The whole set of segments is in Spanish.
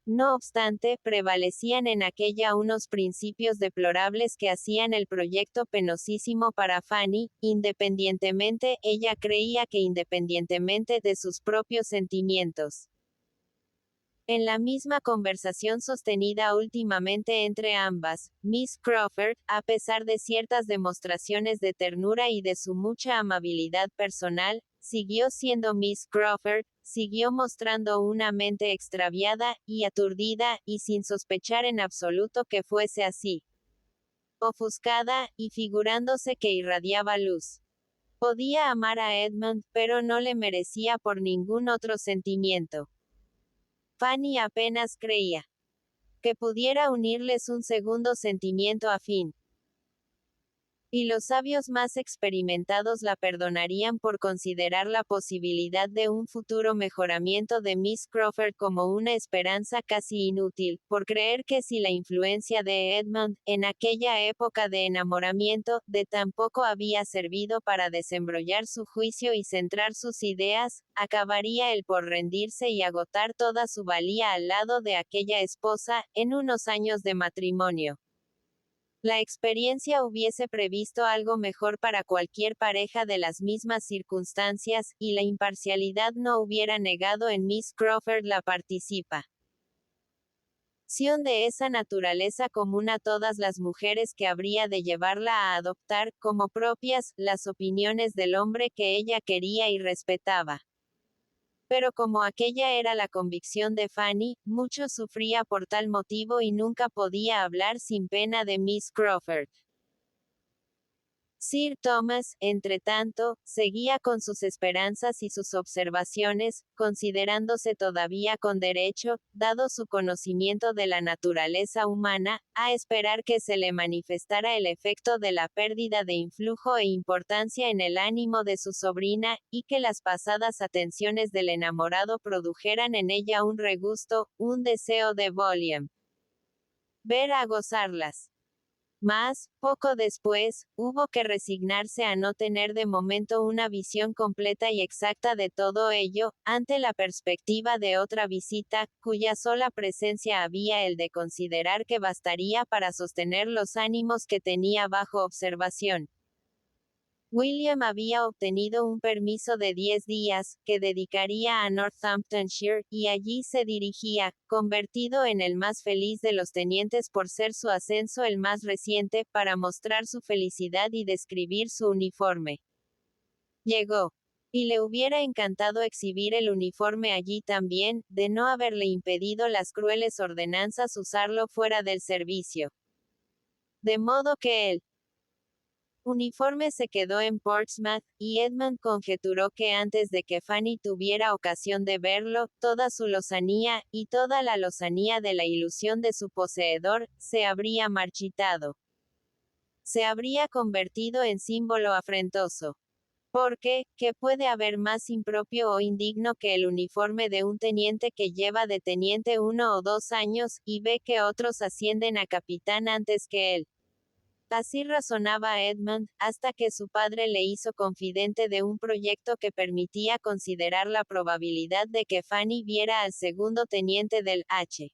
No obstante, prevalecían en aquella unos principios deplorables que hacían el proyecto penosísimo para Fanny, independientemente, ella creía que independientemente de sus propios sentimientos. En la misma conversación sostenida últimamente entre ambas, Miss Crawford, a pesar de ciertas demostraciones de ternura y de su mucha amabilidad personal, siguió siendo Miss Crawford, siguió mostrando una mente extraviada, y aturdida, y sin sospechar en absoluto que fuese así. Ofuscada, y figurándose que irradiaba luz. Podía amar a Edmund, pero no le merecía por ningún otro sentimiento. Fanny apenas creía que pudiera unirles un segundo sentimiento afín. Y los sabios más experimentados la perdonarían por considerar la posibilidad de un futuro mejoramiento de Miss Crawford como una esperanza casi inútil, por creer que si la influencia de Edmund, en aquella época de enamoramiento, de tan poco había servido para desembrollar su juicio y centrar sus ideas, acabaría él por rendirse y agotar toda su valía al lado de aquella esposa, en unos años de matrimonio. La experiencia hubiese previsto algo mejor para cualquier pareja de las mismas circunstancias, y la imparcialidad no hubiera negado en Miss Crawford la participación de esa naturaleza común a todas las mujeres que habría de llevarla a adoptar, como propias, las opiniones del hombre que ella quería y respetaba. Pero como aquella era la convicción de Fanny, mucho sufría por tal motivo y nunca podía hablar sin pena de Miss Crawford. Sir Thomas, entretanto, seguía con sus esperanzas y sus observaciones, considerándose todavía con derecho, dado su conocimiento de la naturaleza humana, a esperar que se le manifestara el efecto de la pérdida de influjo e importancia en el ánimo de su sobrina, y que las pasadas atenciones del enamorado produjeran en ella un regusto, un deseo de volver a gozarlas. Mas, poco después, hubo que resignarse a no tener de momento una visión completa y exacta de todo ello, ante la perspectiva de otra visita, cuya sola presencia había el de considerar que bastaría para sostener los ánimos que tenía bajo observación. William había obtenido un permiso de 10 días, que dedicaría a Northamptonshire, y allí se dirigía, convertido en el más feliz de los tenientes por ser su ascenso el más reciente, para mostrar su felicidad y describir su uniforme. Llegó. Y le hubiera encantado exhibir el uniforme allí también, de no haberle impedido las crueles ordenanzas usarlo fuera del servicio. De modo que él uniforme se quedó en Portsmouth, y Edmund conjeturó que antes de que Fanny tuviera ocasión de verlo, toda su lozanía, y toda la lozanía de la ilusión de su poseedor, se habría marchitado. Se habría convertido en símbolo afrentoso. Porque, ¿qué puede haber más impropio o indigno que el uniforme de un teniente que lleva de teniente 1 o 2 años, y ve que otros ascienden a capitán antes que él? Así razonaba Edmund, hasta que su padre le hizo confidente de un proyecto que permitía considerar la probabilidad de que Fanny viera al segundo teniente del H.M.S.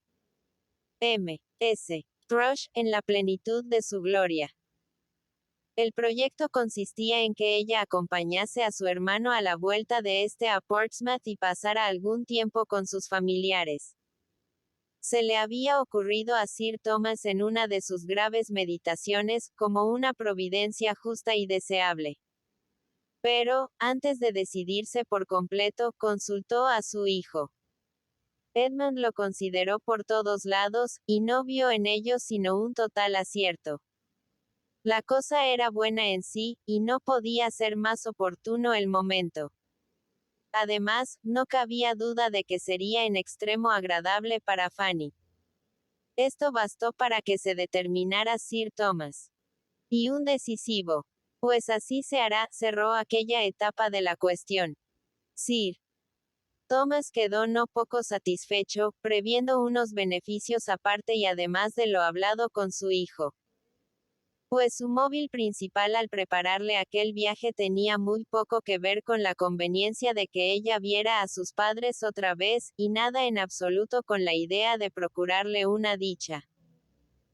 Thrush, en la plenitud de su gloria. El proyecto consistía en que ella acompañase a su hermano a la vuelta de este a Portsmouth y pasara algún tiempo con sus familiares. Se le había ocurrido a Sir Thomas en una de sus graves meditaciones, como una providencia justa y deseable. Pero, antes de decidirse por completo, consultó a su hijo. Edmund lo consideró por todos lados, y no vio en ello sino un total acierto. La cosa era buena en sí, y no podía ser más oportuno el momento. Además, no cabía duda de que sería en extremo agradable para Fanny. Esto bastó para que se determinara Sir Thomas. Y un decisivo. Pues así se hará, cerró aquella etapa de la cuestión. Sir Thomas quedó no poco satisfecho, previendo unos beneficios aparte y además de lo hablado con su hijo. pues su móvil principal al prepararle aquel viaje tenía muy poco que ver con la conveniencia de que ella viera a sus padres otra vez, y nada en absoluto con la idea de procurarle una dicha.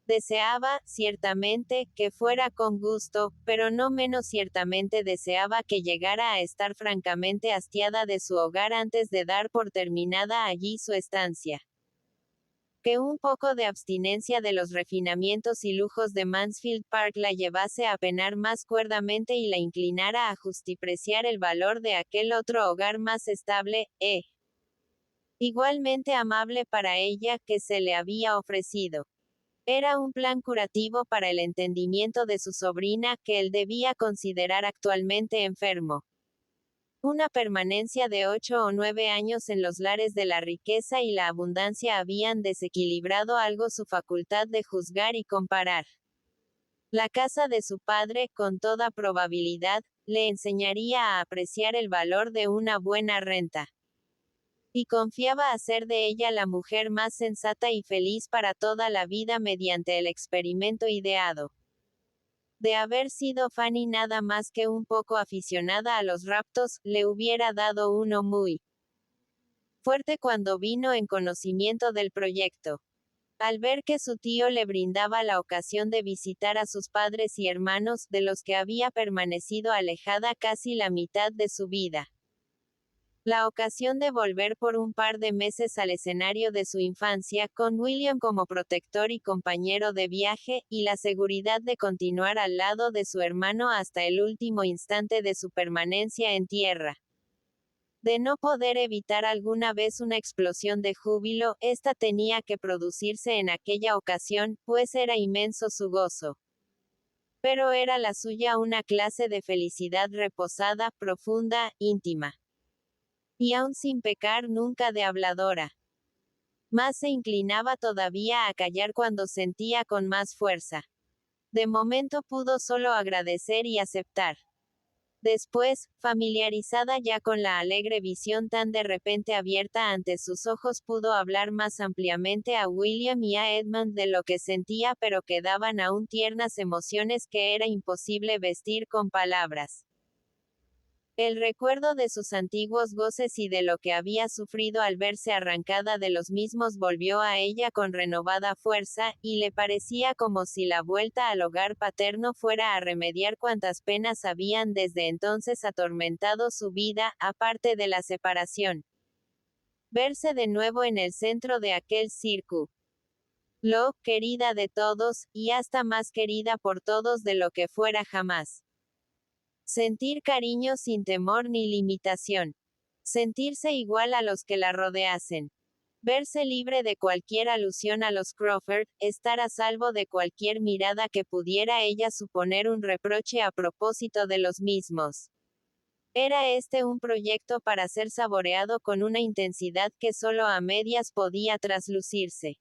Deseaba, ciertamente, que fuera con gusto, pero no menos ciertamente deseaba que llegara a estar francamente hastiada de su hogar antes de dar por terminada allí su estancia. Que un poco de abstinencia de los refinamientos y lujos de Mansfield Park la llevase a penar más cuerdamente y la inclinara a justipreciar el valor de aquel otro hogar más estable, igualmente amable para ella, que se le había ofrecido. Era un plan curativo para el entendimiento de su sobrina, que él debía considerar actualmente enfermo. Una permanencia de 8 o 9 años en los lares de la riqueza y la abundancia habían desequilibrado algo su facultad de juzgar y comparar. La casa de su padre, con toda probabilidad, le enseñaría a apreciar el valor de una buena renta. Y confiaba hacer de ella la mujer más sensata y feliz para toda la vida mediante el experimento ideado. De haber sido Fanny nada más que un poco aficionada a los raptos, le hubiera dado uno muy fuerte cuando vino en conocimiento del proyecto. Al ver que su tío le brindaba la ocasión de visitar a sus padres y hermanos, de los que había permanecido alejada casi la mitad de su vida. La ocasión de volver por un par de meses al escenario de su infancia, con William como protector y compañero de viaje, y la seguridad de continuar al lado de su hermano hasta el último instante de su permanencia en tierra. De no poder evitar alguna vez una explosión de júbilo, esta tenía que producirse en aquella ocasión, pues era inmenso su gozo. Pero era la suya una clase de felicidad reposada, profunda, íntima. Y aun sin pecar nunca de habladora. Más se inclinaba todavía a callar cuando sentía con más fuerza. De momento pudo solo agradecer y aceptar. Después, familiarizada ya con la alegre visión tan de repente abierta ante sus ojos, pudo hablar más ampliamente a William y a Edmund de lo que sentía, pero quedaban aún tiernas emociones que era imposible vestir con palabras. El recuerdo de sus antiguos goces y de lo que había sufrido al verse arrancada de los mismos volvió a ella con renovada fuerza, y le parecía como si la vuelta al hogar paterno fuera a remediar cuantas penas habían desde entonces atormentado su vida, aparte de la separación. Verse de nuevo en el centro de aquel círculo, querida de todos, y hasta más querida por todos de lo que fuera jamás. Sentir cariño sin temor ni limitación. Sentirse igual a los que la rodeasen. Verse libre de cualquier alusión a los Crawford, estar a salvo de cualquier mirada que pudiera ella suponer un reproche a propósito de los mismos. Era este un proyecto para ser saboreado con una intensidad que solo a medias podía traslucirse.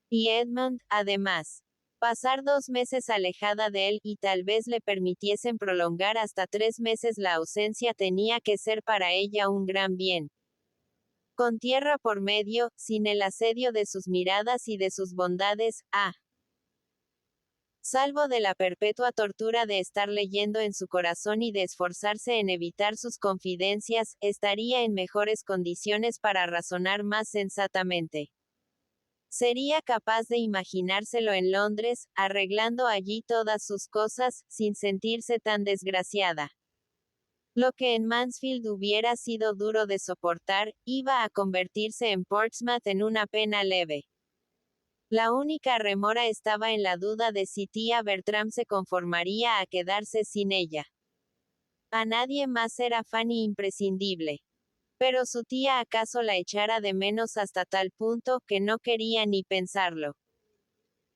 Y Edmund, además, pasar 2 meses alejada de él, y tal vez le permitiesen prolongar hasta 3 meses la ausencia, tenía que ser para ella un gran bien. Con tierra por medio, sin el asedio de sus miradas y de sus bondades, salvo de la perpetua tortura de estar leyendo en su corazón y de esforzarse en evitar sus confidencias, estaría en mejores condiciones para razonar más sensatamente. Sería capaz de imaginárselo en Londres, arreglando allí todas sus cosas, sin sentirse tan desgraciada. Lo que en Mansfield hubiera sido duro de soportar, iba a convertirse en Portsmouth en una pena leve. La única remora estaba en la duda de si tía Bertram se conformaría a quedarse sin ella. A nadie más era Fanny imprescindible. Pero su tía acaso la echara de menos hasta tal punto, que no quería ni pensarlo.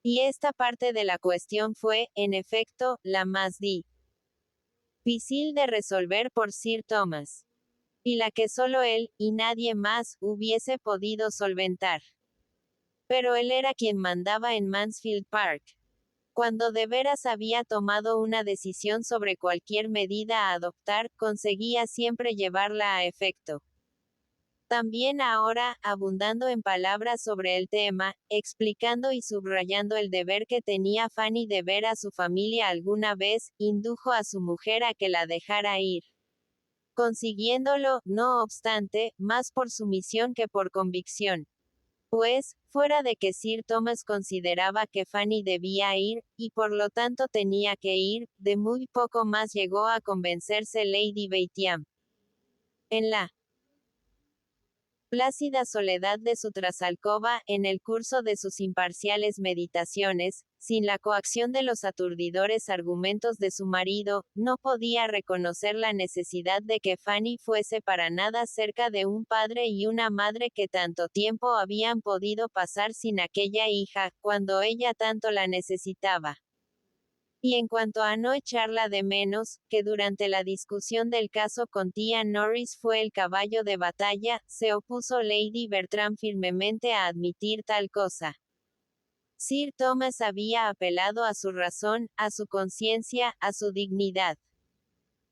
Y esta parte de la cuestión fue, en efecto, la más difícil de resolver por Sir Thomas. Y la que solo él, y nadie más, hubiese podido solventar. Pero él era quien mandaba en Mansfield Park. Cuando de veras había tomado una decisión sobre cualquier medida a adoptar, conseguía siempre llevarla a efecto. También ahora, abundando en palabras sobre el tema, explicando y subrayando el deber que tenía Fanny de ver a su familia alguna vez, indujo a su mujer a que la dejara ir. Consiguiéndolo, no obstante, más por sumisión que por convicción. Pues, fuera de que Sir Thomas consideraba que Fanny debía ir, y por lo tanto tenía que ir, de muy poco más llegó a convencerse Lady Batiam. En la plácida soledad de su trasalcoba, en el curso de sus imparciales meditaciones, sin la coacción de los aturdidores argumentos de su marido, no podía reconocer la necesidad de que Fanny fuese para nada cerca de un padre y una madre que tanto tiempo habían podido pasar sin aquella hija, cuando ella tanto la necesitaba. Y en cuanto a no echarla de menos, que durante la discusión del caso con tía Norris fue el caballo de batalla, se opuso Lady Bertram firmemente a admitir tal cosa. Sir Thomas había apelado a su razón, a su conciencia, a su dignidad.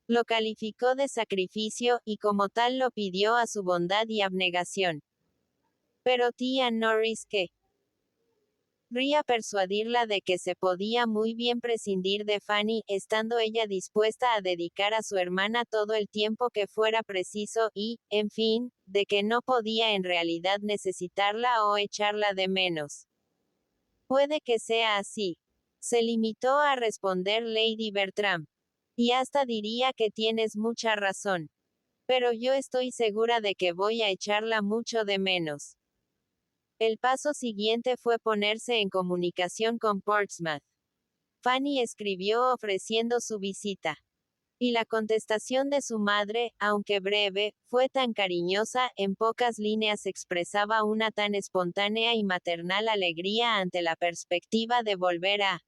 Lo calificó de sacrificio, y como tal lo pidió a su bondad y abnegación. Pero tía Norris, ¿qué? Querría persuadirla de que se podía muy bien prescindir de Fanny, estando ella dispuesta a dedicar a su hermana todo el tiempo que fuera preciso, y, en fin, de que no podía en realidad necesitarla o echarla de menos. Puede que sea así. Se limitó a responder Lady Bertram. Y hasta diría que tienes mucha razón. Pero yo estoy segura de que voy a echarla mucho de menos. El paso siguiente fue ponerse en comunicación con Portsmouth. Fanny escribió ofreciendo su visita. Y la contestación de su madre, aunque breve, fue tan cariñosa, en pocas líneas expresaba una tan espontánea y maternal alegría ante la perspectiva de volver a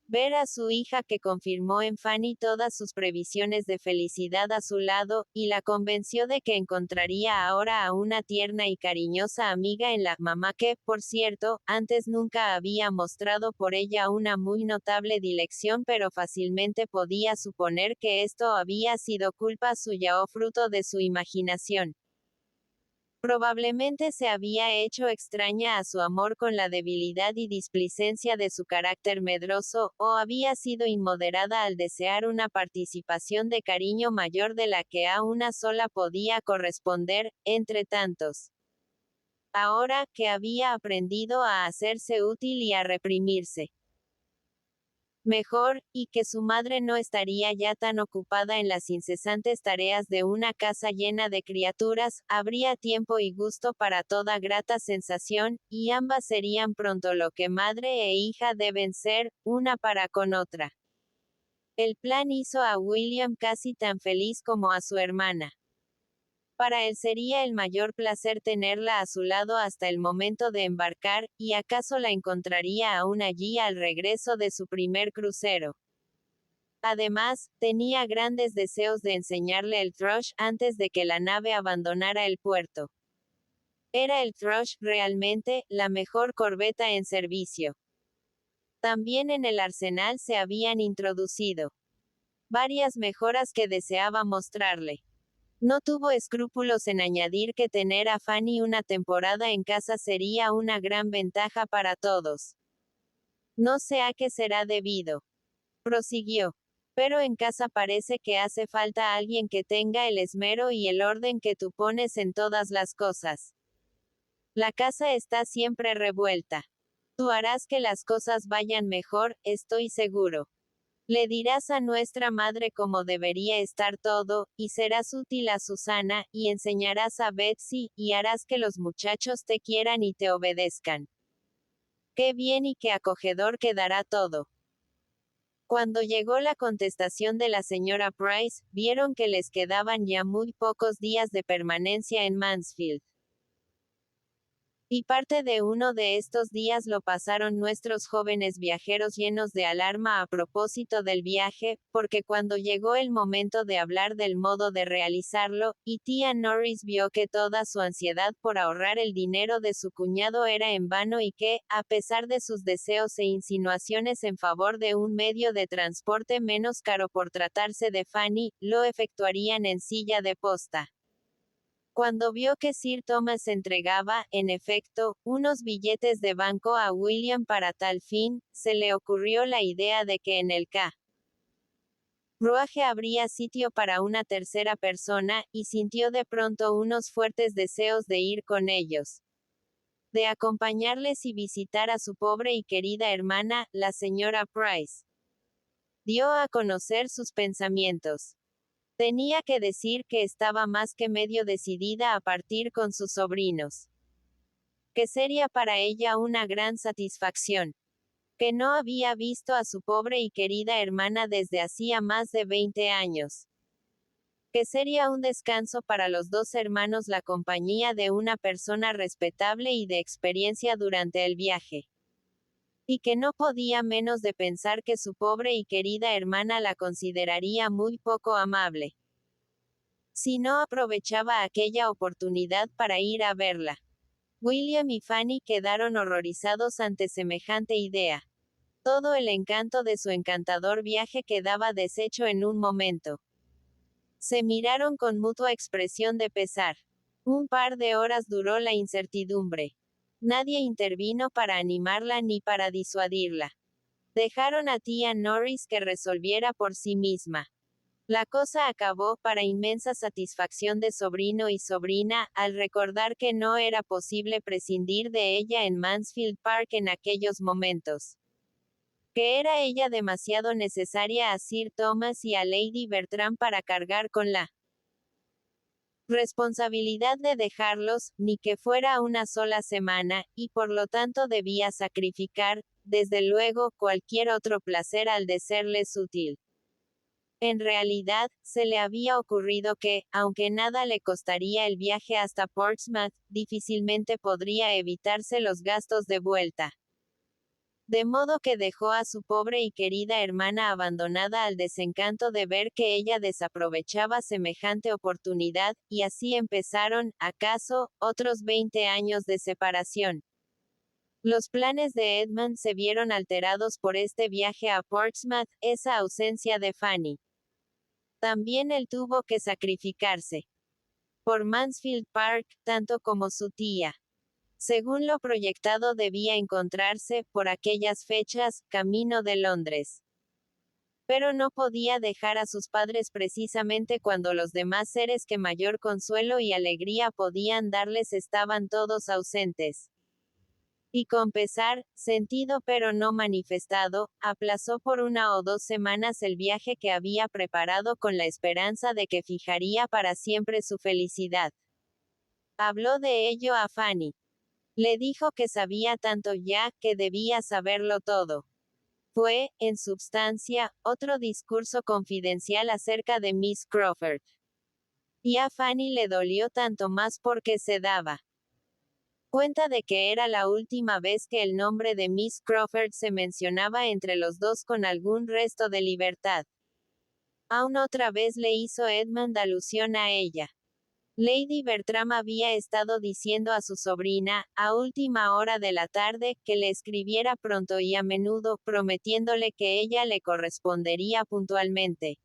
ver a su hija que confirmó en Fanny todas sus previsiones de felicidad a su lado, y la convenció de que encontraría ahora a una tierna y cariñosa amiga en la mamá que, por cierto, antes nunca había mostrado por ella una muy notable dilección, pero fácilmente podía suponer que esto había sido culpa suya o fruto de su imaginación. Probablemente se había hecho extraña a su amor con la debilidad y displicencia de su carácter medroso, o había sido inmoderada al desear una participación de cariño mayor de la que a una sola podía corresponder, entre tantos. Ahora, que había aprendido a hacerse útil y a reprimirse mejor, y que su madre no estaría ya tan ocupada en las incesantes tareas de una casa llena de criaturas, habría tiempo y gusto para toda grata sensación, y ambas serían pronto lo que madre e hija deben ser, una para con otra. El plan hizo a William casi tan feliz como a su hermana. Para él sería el mayor placer tenerla a su lado hasta el momento de embarcar, y acaso la encontraría aún allí al regreso de su primer crucero. Además, tenía grandes deseos de enseñarle el Thrush antes de que la nave abandonara el puerto. Era el Thrush, realmente, la mejor corbeta en servicio. También en el arsenal se habían introducido varias mejoras que deseaba mostrarle. No tuvo escrúpulos en añadir que tener a Fanny una temporada en casa sería una gran ventaja para todos. No sé a qué será debido. Prosiguió. Pero en casa parece que hace falta alguien que tenga el esmero y el orden que tú pones en todas las cosas. La casa está siempre revuelta. Tú harás que las cosas vayan mejor, estoy seguro. Le dirás a nuestra madre cómo debería estar todo, y serás útil a Susana, y enseñarás a Betsy, y harás que los muchachos te quieran y te obedezcan. Qué bien y qué acogedor quedará todo. Cuando llegó la contestación de la señora Price, vieron que les quedaban ya muy pocos días de permanencia en Mansfield. Y parte de uno de estos días lo pasaron nuestros jóvenes viajeros llenos de alarma a propósito del viaje, porque cuando llegó el momento de hablar del modo de realizarlo, y tía Norris vio que toda su ansiedad por ahorrar el dinero de su cuñado era en vano y que, a pesar de sus deseos e insinuaciones en favor de un medio de transporte menos caro por tratarse de Fanny, lo efectuarían en silla de posta. Cuando vio que Sir Thomas entregaba, en efecto, unos billetes de banco a William para tal fin, se le ocurrió la idea de que en el carruaje habría sitio para una tercera persona, y sintió de pronto unos fuertes deseos de ir con ellos, de acompañarles y visitar a su pobre y querida hermana, la señora Price. Dio a conocer sus pensamientos. Tenía que decir que estaba más que medio decidida a partir con sus sobrinos. Que sería para ella una gran satisfacción. Que no había visto a su pobre y querida hermana desde hacía más de 20 años. Que sería un descanso para los dos hermanos la compañía de una persona respetable y de experiencia durante el viaje. Y que no podía menos de pensar que su pobre y querida hermana la consideraría muy poco amable si no aprovechaba aquella oportunidad para ir a verla. William y Fanny quedaron horrorizados ante semejante idea. Todo el encanto de su encantador viaje quedaba deshecho en un momento. Se miraron con mutua expresión de pesar. Un par de horas duró la incertidumbre. Nadie intervino para animarla ni para disuadirla. Dejaron a tía Norris que resolviera por sí misma. La cosa acabó, para inmensa satisfacción de sobrino y sobrina, al recordar que no era posible prescindir de ella en Mansfield Park en aquellos momentos. Que era ella demasiado necesaria a Sir Thomas y a Lady Bertram para cargar con la responsabilidad de dejarlos, ni que fuera una sola semana, y por lo tanto debía sacrificar, desde luego, cualquier otro placer al de serles útil. En realidad, se le había ocurrido que, aunque nada le costaría el viaje hasta Portsmouth, difícilmente podría evitarse los gastos de vuelta. De modo que dejó a su pobre y querida hermana abandonada al desencanto de ver que ella desaprovechaba semejante oportunidad, y así empezaron, acaso, otros 20 años de separación. Los planes de Edmund se vieron alterados por este viaje a Portsmouth, esa ausencia de Fanny. También él tuvo que sacrificarse por Mansfield Park, tanto como su tía. Según lo proyectado debía encontrarse, por aquellas fechas, camino de Londres. Pero no podía dejar a sus padres precisamente cuando los demás seres que mayor consuelo y alegría podían darles estaban todos ausentes. Y con pesar, sentido pero no manifestado, aplazó por 1 o 2 semanas el viaje que había preparado con la esperanza de que fijaría para siempre su felicidad. Habló de ello a Fanny. Le dijo que sabía tanto ya, que debía saberlo todo. Fue, en substancia, otro discurso confidencial acerca de Miss Crawford. Y a Fanny le dolió tanto más porque se daba cuenta de que era la última vez que el nombre de Miss Crawford se mencionaba entre los dos con algún resto de libertad. Aún otra vez le hizo Edmund alusión a ella. Lady Bertram había estado diciendo a su sobrina, a última hora de la tarde, que le escribiera pronto y a menudo, prometiéndole que ella le correspondería puntualmente.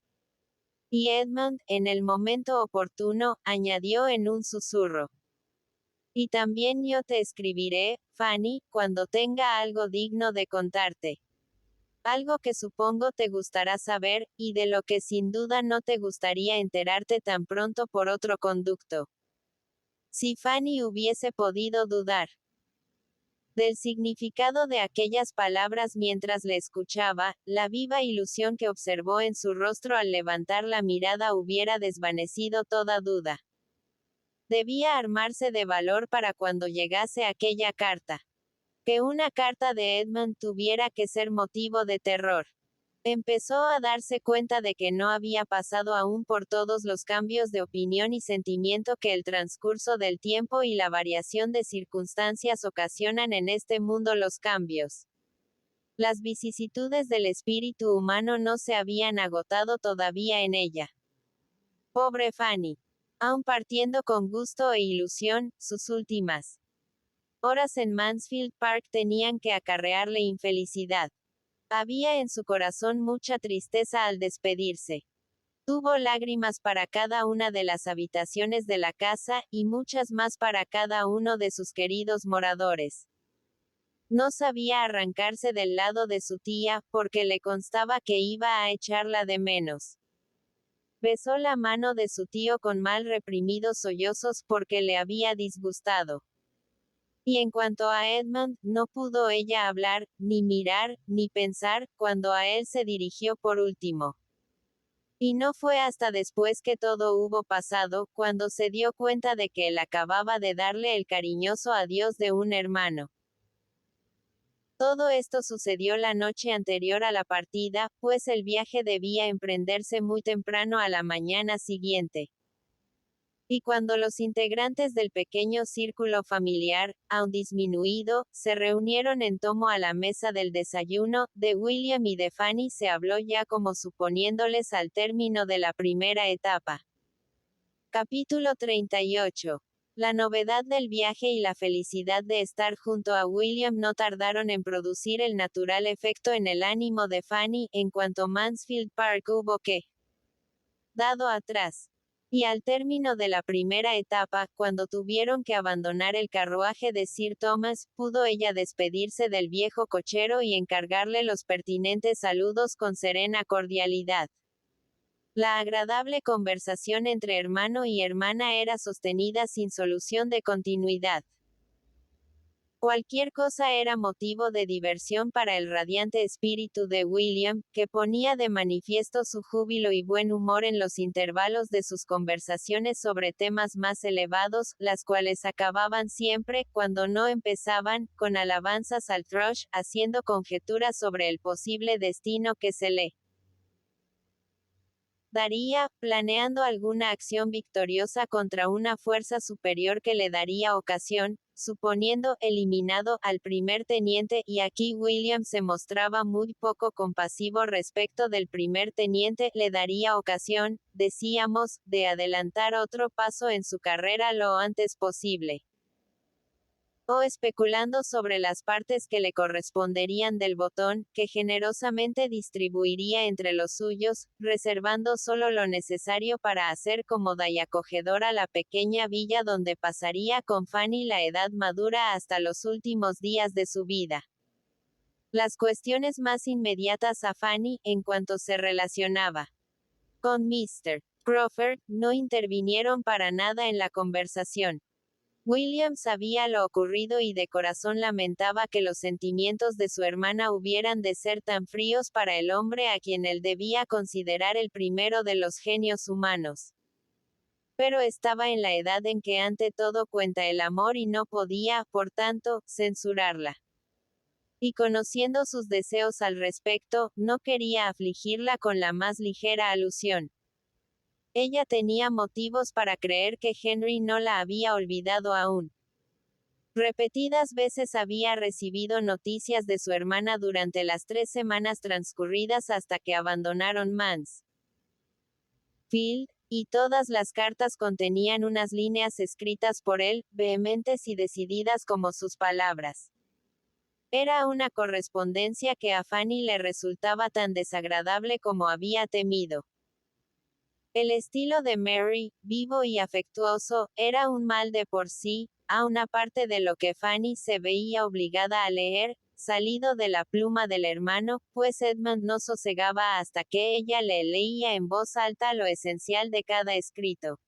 Y Edmund, en el momento oportuno, añadió en un susurro: y también yo te escribiré, Fanny, cuando tenga algo digno de contarte. Algo que supongo te gustará saber, y de lo que sin duda no te gustaría enterarte tan pronto por otro conducto. Si Fanny hubiese podido dudar del significado de aquellas palabras mientras le escuchaba, la viva ilusión que observó en su rostro al levantar la mirada hubiera desvanecido toda duda. Debía armarse de valor para cuando llegase aquella carta. Que una carta de Edmund tuviera que ser motivo de terror. Empezó a darse cuenta de que no había pasado aún por todos los cambios de opinión y sentimiento que el transcurso del tiempo y la variación de circunstancias ocasionan en este mundo los cambios. Las vicisitudes del espíritu humano no se habían agotado todavía en ella. Pobre Fanny. Aun partiendo con gusto e ilusión, sus últimas horas en Mansfield Park tenían que acarrearle infelicidad. Había en su corazón mucha tristeza al despedirse. Tuvo lágrimas para cada una de las habitaciones de la casa, y muchas más para cada uno de sus queridos moradores. No sabía arrancarse del lado de su tía, porque le constaba que iba a echarla de menos. Besó la mano de su tío con mal reprimidos sollozos porque le había disgustado. Y en cuanto a Edmund, no pudo ella hablar, ni mirar, ni pensar, cuando a él se dirigió por último. Y no fue hasta después que todo hubo pasado, cuando se dio cuenta de que él acababa de darle el cariñoso adiós de un hermano. Todo esto sucedió la noche anterior a la partida, pues el viaje debía emprenderse muy temprano a la mañana siguiente. Y cuando los integrantes del pequeño círculo familiar, aun disminuido, se reunieron en torno a la mesa del desayuno, de William y de Fanny se habló ya como suponiéndoles al término de la primera etapa. Capítulo 38. La novedad del viaje y la felicidad de estar junto a William no tardaron en producir el natural efecto en el ánimo de Fanny, en cuanto Mansfield Park hubo dado atrás. Y al término de la primera etapa, cuando tuvieron que abandonar el carruaje de Sir Thomas, pudo ella despedirse del viejo cochero y encargarle los pertinentes saludos con serena cordialidad. La agradable conversación entre hermano y hermana era sostenida sin solución de continuidad. Cualquier cosa era motivo de diversión para el radiante espíritu de William, que ponía de manifiesto su júbilo y buen humor en los intervalos de sus conversaciones sobre temas más elevados, las cuales acababan siempre, cuando no empezaban, con alabanzas al Thrush, haciendo conjeturas sobre el posible destino que se le daría, planeando alguna acción victoriosa contra una fuerza superior que le daría ocasión, suponiendo eliminado al primer teniente, y aquí William se mostraba muy poco compasivo respecto del primer teniente, le daría ocasión, decíamos, de adelantar otro paso en su carrera lo antes posible. O especulando sobre las partes que le corresponderían del botón, que generosamente distribuiría entre los suyos, reservando solo lo necesario para hacer cómoda y acogedora la pequeña villa donde pasaría con Fanny la edad madura hasta los últimos días de su vida. Las cuestiones más inmediatas a Fanny, en cuanto se relacionaba con Mr. Crawford, no intervinieron para nada en la conversación. William sabía lo ocurrido y de corazón lamentaba que los sentimientos de su hermana hubieran de ser tan fríos para el hombre a quien él debía considerar el primero de los genios humanos. Pero estaba en la edad en que ante todo cuenta el amor y no podía, por tanto, censurarla. Y conociendo sus deseos al respecto, no quería afligirla con la más ligera alusión. Ella tenía motivos para creer que Henry no la había olvidado aún. Repetidas veces había recibido noticias de su hermana durante las 3 semanas transcurridas hasta que abandonaron Mansfield, y todas las cartas contenían unas líneas escritas por él, vehementes y decididas como sus palabras. Era una correspondencia que a Fanny le resultaba tan desagradable como había temido. El estilo de Mary, vivo y afectuoso, era un mal de por sí, a una parte de lo que Fanny se veía obligada a leer, salido de la pluma del hermano, pues Edmund no sosegaba hasta que ella le leía en voz alta lo esencial de cada escrito.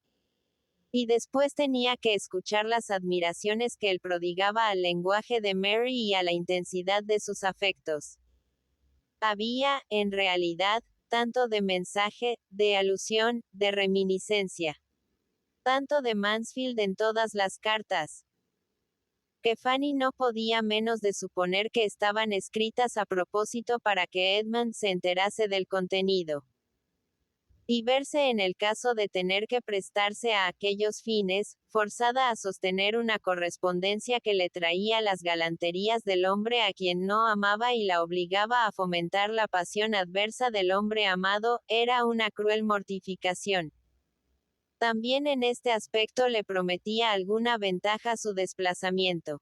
Y después tenía que escuchar las admiraciones que él prodigaba al lenguaje de Mary y a la intensidad de sus afectos. Había, en realidad, tanto de mensaje, de alusión, de reminiscencia, tanto de Mansfield en todas las cartas, que Fanny no podía menos de suponer que estaban escritas a propósito para que Edmund se enterase del contenido. Y verse en el caso de tener que prestarse a aquellos fines, forzada a sostener una correspondencia que le traía las galanterías del hombre a quien no amaba y la obligaba a fomentar la pasión adversa del hombre amado, era una cruel mortificación. También en este aspecto le prometía alguna ventaja su desplazamiento.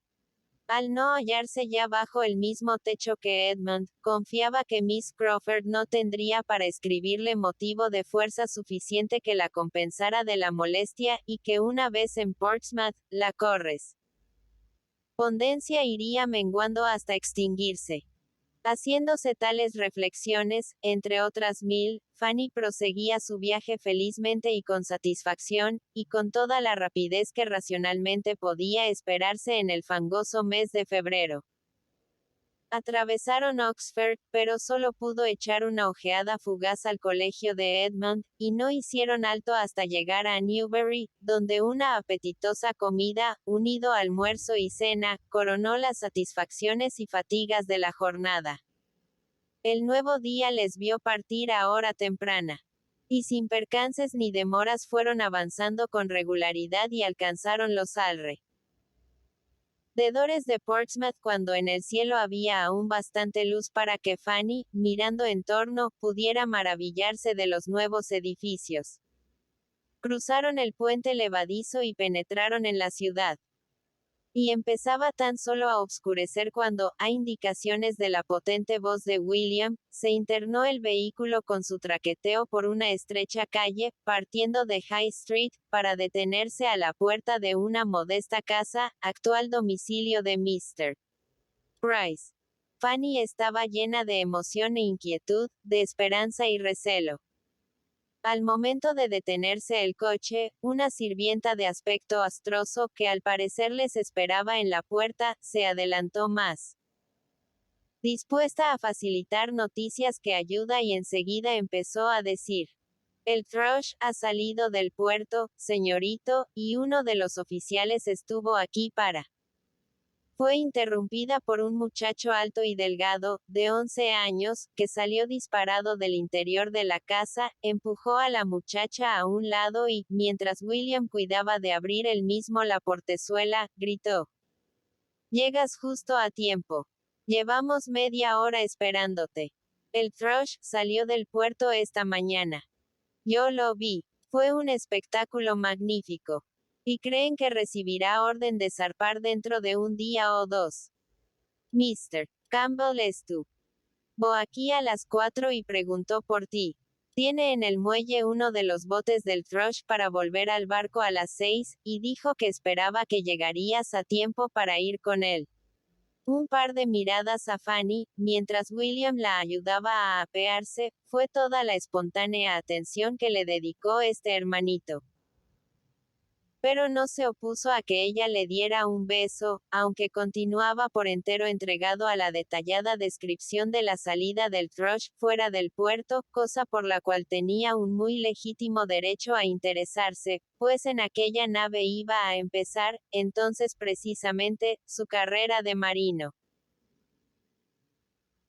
Al no hallarse ya bajo el mismo techo que Edmund, confiaba que Miss Crawford no tendría para escribirle motivo de fuerza suficiente que la compensara de la molestia, y que una vez en Portsmouth, la correspondencia iría menguando hasta extinguirse. Haciéndose tales reflexiones, entre otras mil, Fanny proseguía su viaje felizmente y con satisfacción, y con toda la rapidez que racionalmente podía esperarse en el fangoso mes de febrero. Atravesaron Oxford, pero solo pudo echar una ojeada fugaz al colegio de Edmund, y no hicieron alto hasta llegar a Newbury, donde una apetitosa comida, unido almuerzo y cena, coronó las satisfacciones y fatigas de la jornada. El nuevo día les vio partir a hora temprana. Y sin percances ni demoras fueron avanzando con regularidad y alcanzaron los alrededores de Portsmouth cuando en el cielo había aún bastante luz para que Fanny, mirando en torno, pudiera maravillarse de los nuevos edificios. Cruzaron el puente levadizo y penetraron en la ciudad. Y empezaba tan solo a obscurecer cuando, a indicaciones de la potente voz de William, se internó el vehículo con su traqueteo por una estrecha calle, partiendo de High Street, para detenerse a la puerta de una modesta casa, actual domicilio de Mr. Price. Fanny estaba llena de emoción e inquietud, de esperanza y recelo. Al momento de detenerse el coche, una sirvienta de aspecto astroso, que al parecer les esperaba en la puerta, se adelantó más dispuesta a facilitar noticias que ayuda y enseguida empezó a decir: el Thrush ha salido del puerto, señorito, y uno de los oficiales estuvo aquí para... Fue interrumpida por un muchacho alto y delgado, de 11 años, que salió disparado del interior de la casa, empujó a la muchacha a un lado y, mientras William cuidaba de abrir él mismo la portezuela, gritó: llegas justo a tiempo. Llevamos media hora esperándote. El Thrush salió del puerto esta mañana. Yo lo vi. Fue un espectáculo magnífico. ¿Y creen que recibirá orden de zarpar dentro de un día o dos? Mr. Campbell estuvo aquí a las 4 y preguntó por ti. Tiene en el muelle uno de los botes del Thrush para volver al barco a las 6, y dijo que esperaba que llegarías a tiempo para ir con él. Un par de miradas a Fanny, mientras William la ayudaba a apearse, fue toda la espontánea atención que le dedicó este hermanito. Pero no se opuso a que ella le diera un beso, aunque continuaba por entero entregado a la detallada descripción de la salida del Thrush fuera del puerto, cosa por la cual tenía un muy legítimo derecho a interesarse, pues en aquella nave iba a empezar, entonces precisamente, su carrera de marino.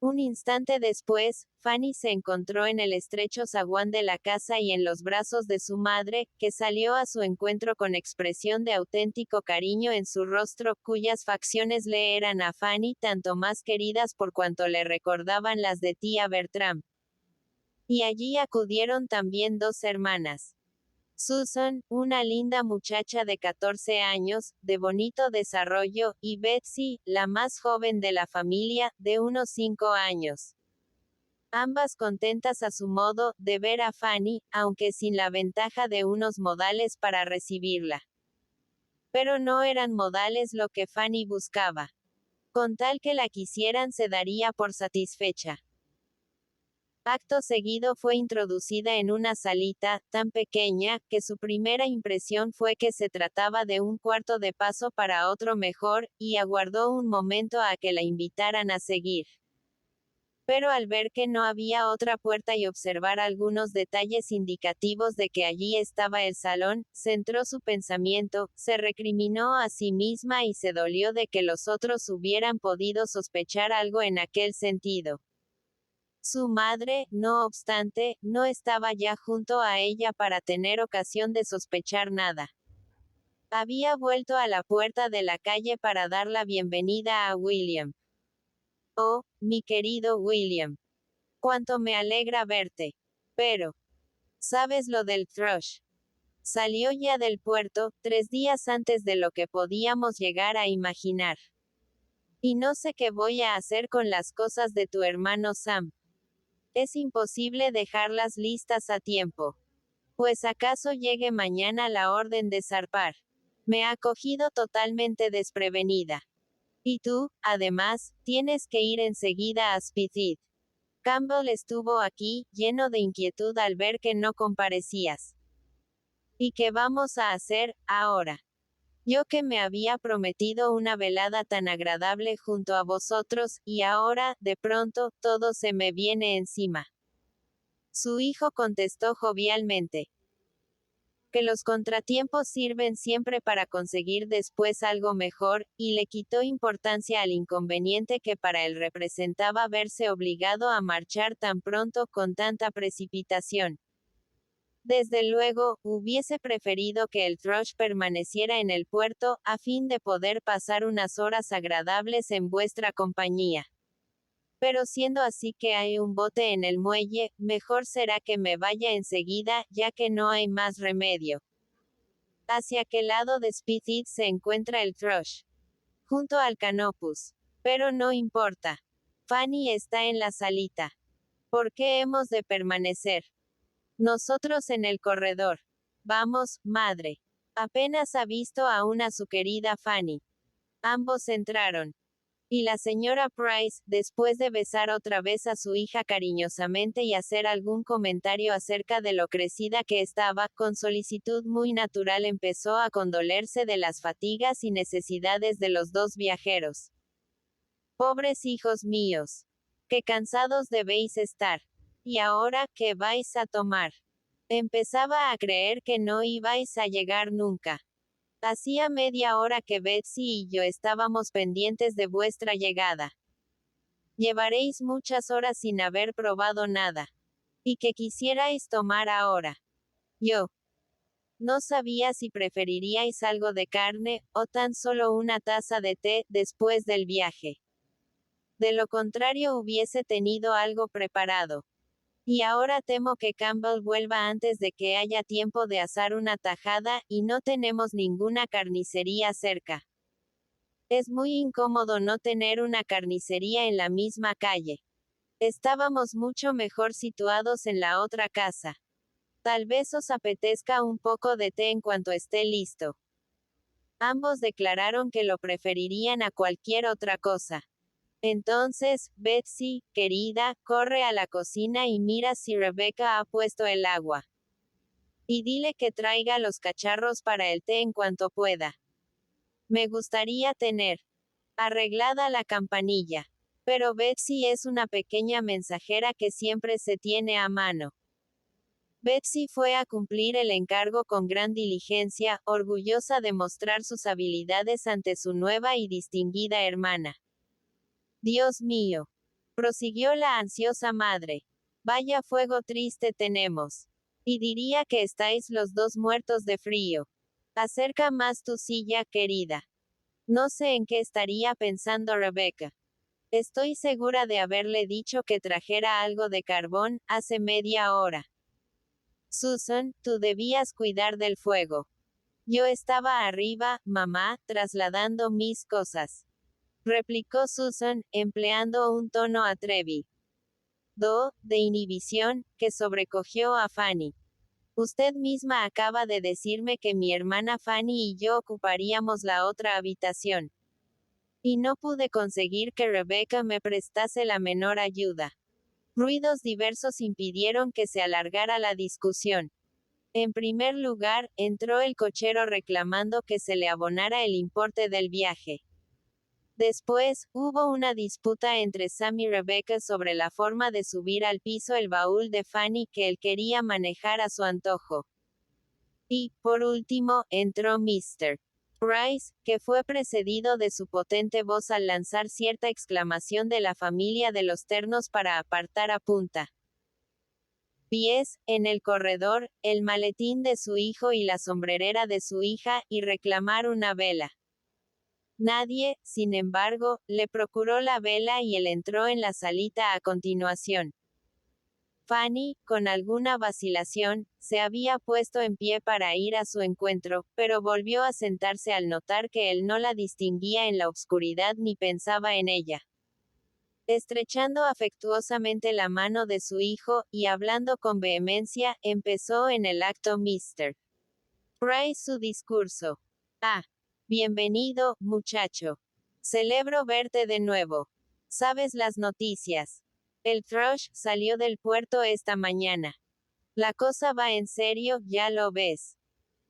Un instante después, Fanny se encontró en el estrecho zaguán de la casa y en los brazos de su madre, que salió a su encuentro con expresión de auténtico cariño en su rostro, cuyas facciones le eran a Fanny tanto más queridas por cuanto le recordaban las de tía Bertram. Y allí acudieron también dos hermanas. Susan, una linda muchacha de 14 años, de bonito desarrollo, y Betsy, la más joven de la familia, de unos 5 años. Ambas contentas a su modo, de ver a Fanny, aunque sin la ventaja de unos modales para recibirla. Pero no eran modales lo que Fanny buscaba. Con tal que la quisieran se daría por satisfecha. Acto seguido fue introducida en una salita, tan pequeña, que su primera impresión fue que se trataba de un cuarto de paso para otro mejor, y aguardó un momento a que la invitaran a seguir. Pero al ver que no había otra puerta y observar algunos detalles indicativos de que allí estaba el salón, centró su pensamiento, se recriminó a sí misma y se dolió de que los otros hubieran podido sospechar algo en aquel sentido. Su madre, no obstante, no estaba ya junto a ella para tener ocasión de sospechar nada. Había vuelto a la puerta de la calle para dar la bienvenida a William. Oh, mi querido William. Cuánto me alegra verte. Pero, ¿sabes lo del Thrush? Salió ya del puerto, 3 días antes de lo que podíamos llegar a imaginar. Y no sé qué voy a hacer con las cosas de tu hermano Sam. Es imposible dejarlas listas a tiempo. Pues acaso llegue mañana la orden de zarpar. Me ha cogido totalmente desprevenida. Y tú, además, tienes que ir enseguida a Spithead. Campbell estuvo aquí, lleno de inquietud al ver que no comparecías. ¿Y qué vamos a hacer, ahora? Yo que me había prometido una velada tan agradable junto a vosotros, y ahora, de pronto, todo se me viene encima. Su hijo contestó jovialmente. Que los contratiempos sirven siempre para conseguir después algo mejor, y le quitó importancia al inconveniente que para él representaba verse obligado a marchar tan pronto con tanta precipitación. Desde luego, hubiese preferido que el Thrush permaneciera en el puerto, a fin de poder pasar unas horas agradables en vuestra compañía. Pero siendo así que hay un bote en el muelle, mejor será que me vaya enseguida, ya que no hay más remedio. ¿Hacia qué lado de Spithead se encuentra el Thrush? Junto al Canopus. Pero no importa. Fanny está en la salita. ¿Por qué hemos de permanecer? Nosotros en el corredor. Vamos, madre. Apenas ha visto aún a su querida Fanny. Ambos entraron. Y la señora Price, después de besar otra vez a su hija cariñosamente y hacer algún comentario acerca de lo crecida que estaba, con solicitud muy natural empezó a condolerse de las fatigas y necesidades de los dos viajeros. Pobres hijos míos. Qué cansados debéis estar. ¿Y ahora, qué vais a tomar? Empezaba a creer que no ibais a llegar nunca. Hacía media hora que Betsy y yo estábamos pendientes de vuestra llegada. Llevaréis muchas horas sin haber probado nada. ¿Y qué quisierais tomar ahora? Yo. No sabía si preferiríais algo de carne, o tan solo una taza de té, después del viaje. De lo contrario hubiese tenido algo preparado. Y ahora temo que Campbell vuelva antes de que haya tiempo de asar una tajada, y no tenemos ninguna carnicería cerca. Es muy incómodo no tener una carnicería en la misma calle. Estábamos mucho mejor situados en la otra casa. Tal vez os apetezca un poco de té en cuanto esté listo. Ambos declararon que lo preferirían a cualquier otra cosa. Entonces, Betsy, querida, corre a la cocina y mira si Rebecca ha puesto el agua. Y dile que traiga los cacharros para el té en cuanto pueda. Me gustaría tener arreglada la campanilla. Pero Betsy es una pequeña mensajera que siempre se tiene a mano. Betsy fue a cumplir el encargo con gran diligencia, orgullosa de mostrar sus habilidades ante su nueva y distinguida hermana. Dios mío, prosiguió la ansiosa madre. Vaya fuego triste tenemos. Y diría que estáis los dos muertos de frío. Acerca más tu silla, querida. No sé en qué estaría pensando Rebecca. Estoy segura de haberle dicho que trajera algo de carbón, hace media hora. Susan, tú debías cuidar del fuego. Yo estaba arriba, mamá, trasladando mis cosas. Replicó Susan, empleando un tono atrevido. De inhibición, que sobrecogió a Fanny. Usted misma acaba de decirme que mi hermana Fanny y yo ocuparíamos la otra habitación. Y no pude conseguir que Rebecca me prestase la menor ayuda. Ruidos diversos impidieron que se alargara la discusión. En primer lugar, entró el cochero reclamando que se le abonara el importe del viaje. Después, hubo una disputa entre Sam y Rebecca sobre la forma de subir al piso el baúl de Fanny que él quería manejar a su antojo. Y, por último, entró Mr. Price, que fue precedido de su potente voz al lanzar cierta exclamación de la familia de los ternos para apartar a punta pies, en el corredor, el maletín de su hijo y la sombrerera de su hija, y reclamar una vela. Nadie, sin embargo, le procuró la vela y él entró en la salita a continuación. Fanny, con alguna vacilación, se había puesto en pie para ir a su encuentro, pero volvió a sentarse al notar que él no la distinguía en la oscuridad ni pensaba en ella. Estrechando afectuosamente la mano de su hijo, y hablando con vehemencia, empezó en el acto Mr. Price su discurso. Ah, bienvenido, muchacho. Celebro verte de nuevo. ¿Sabes las noticias? El Thrush salió del puerto esta mañana. La cosa va en serio, ya lo ves.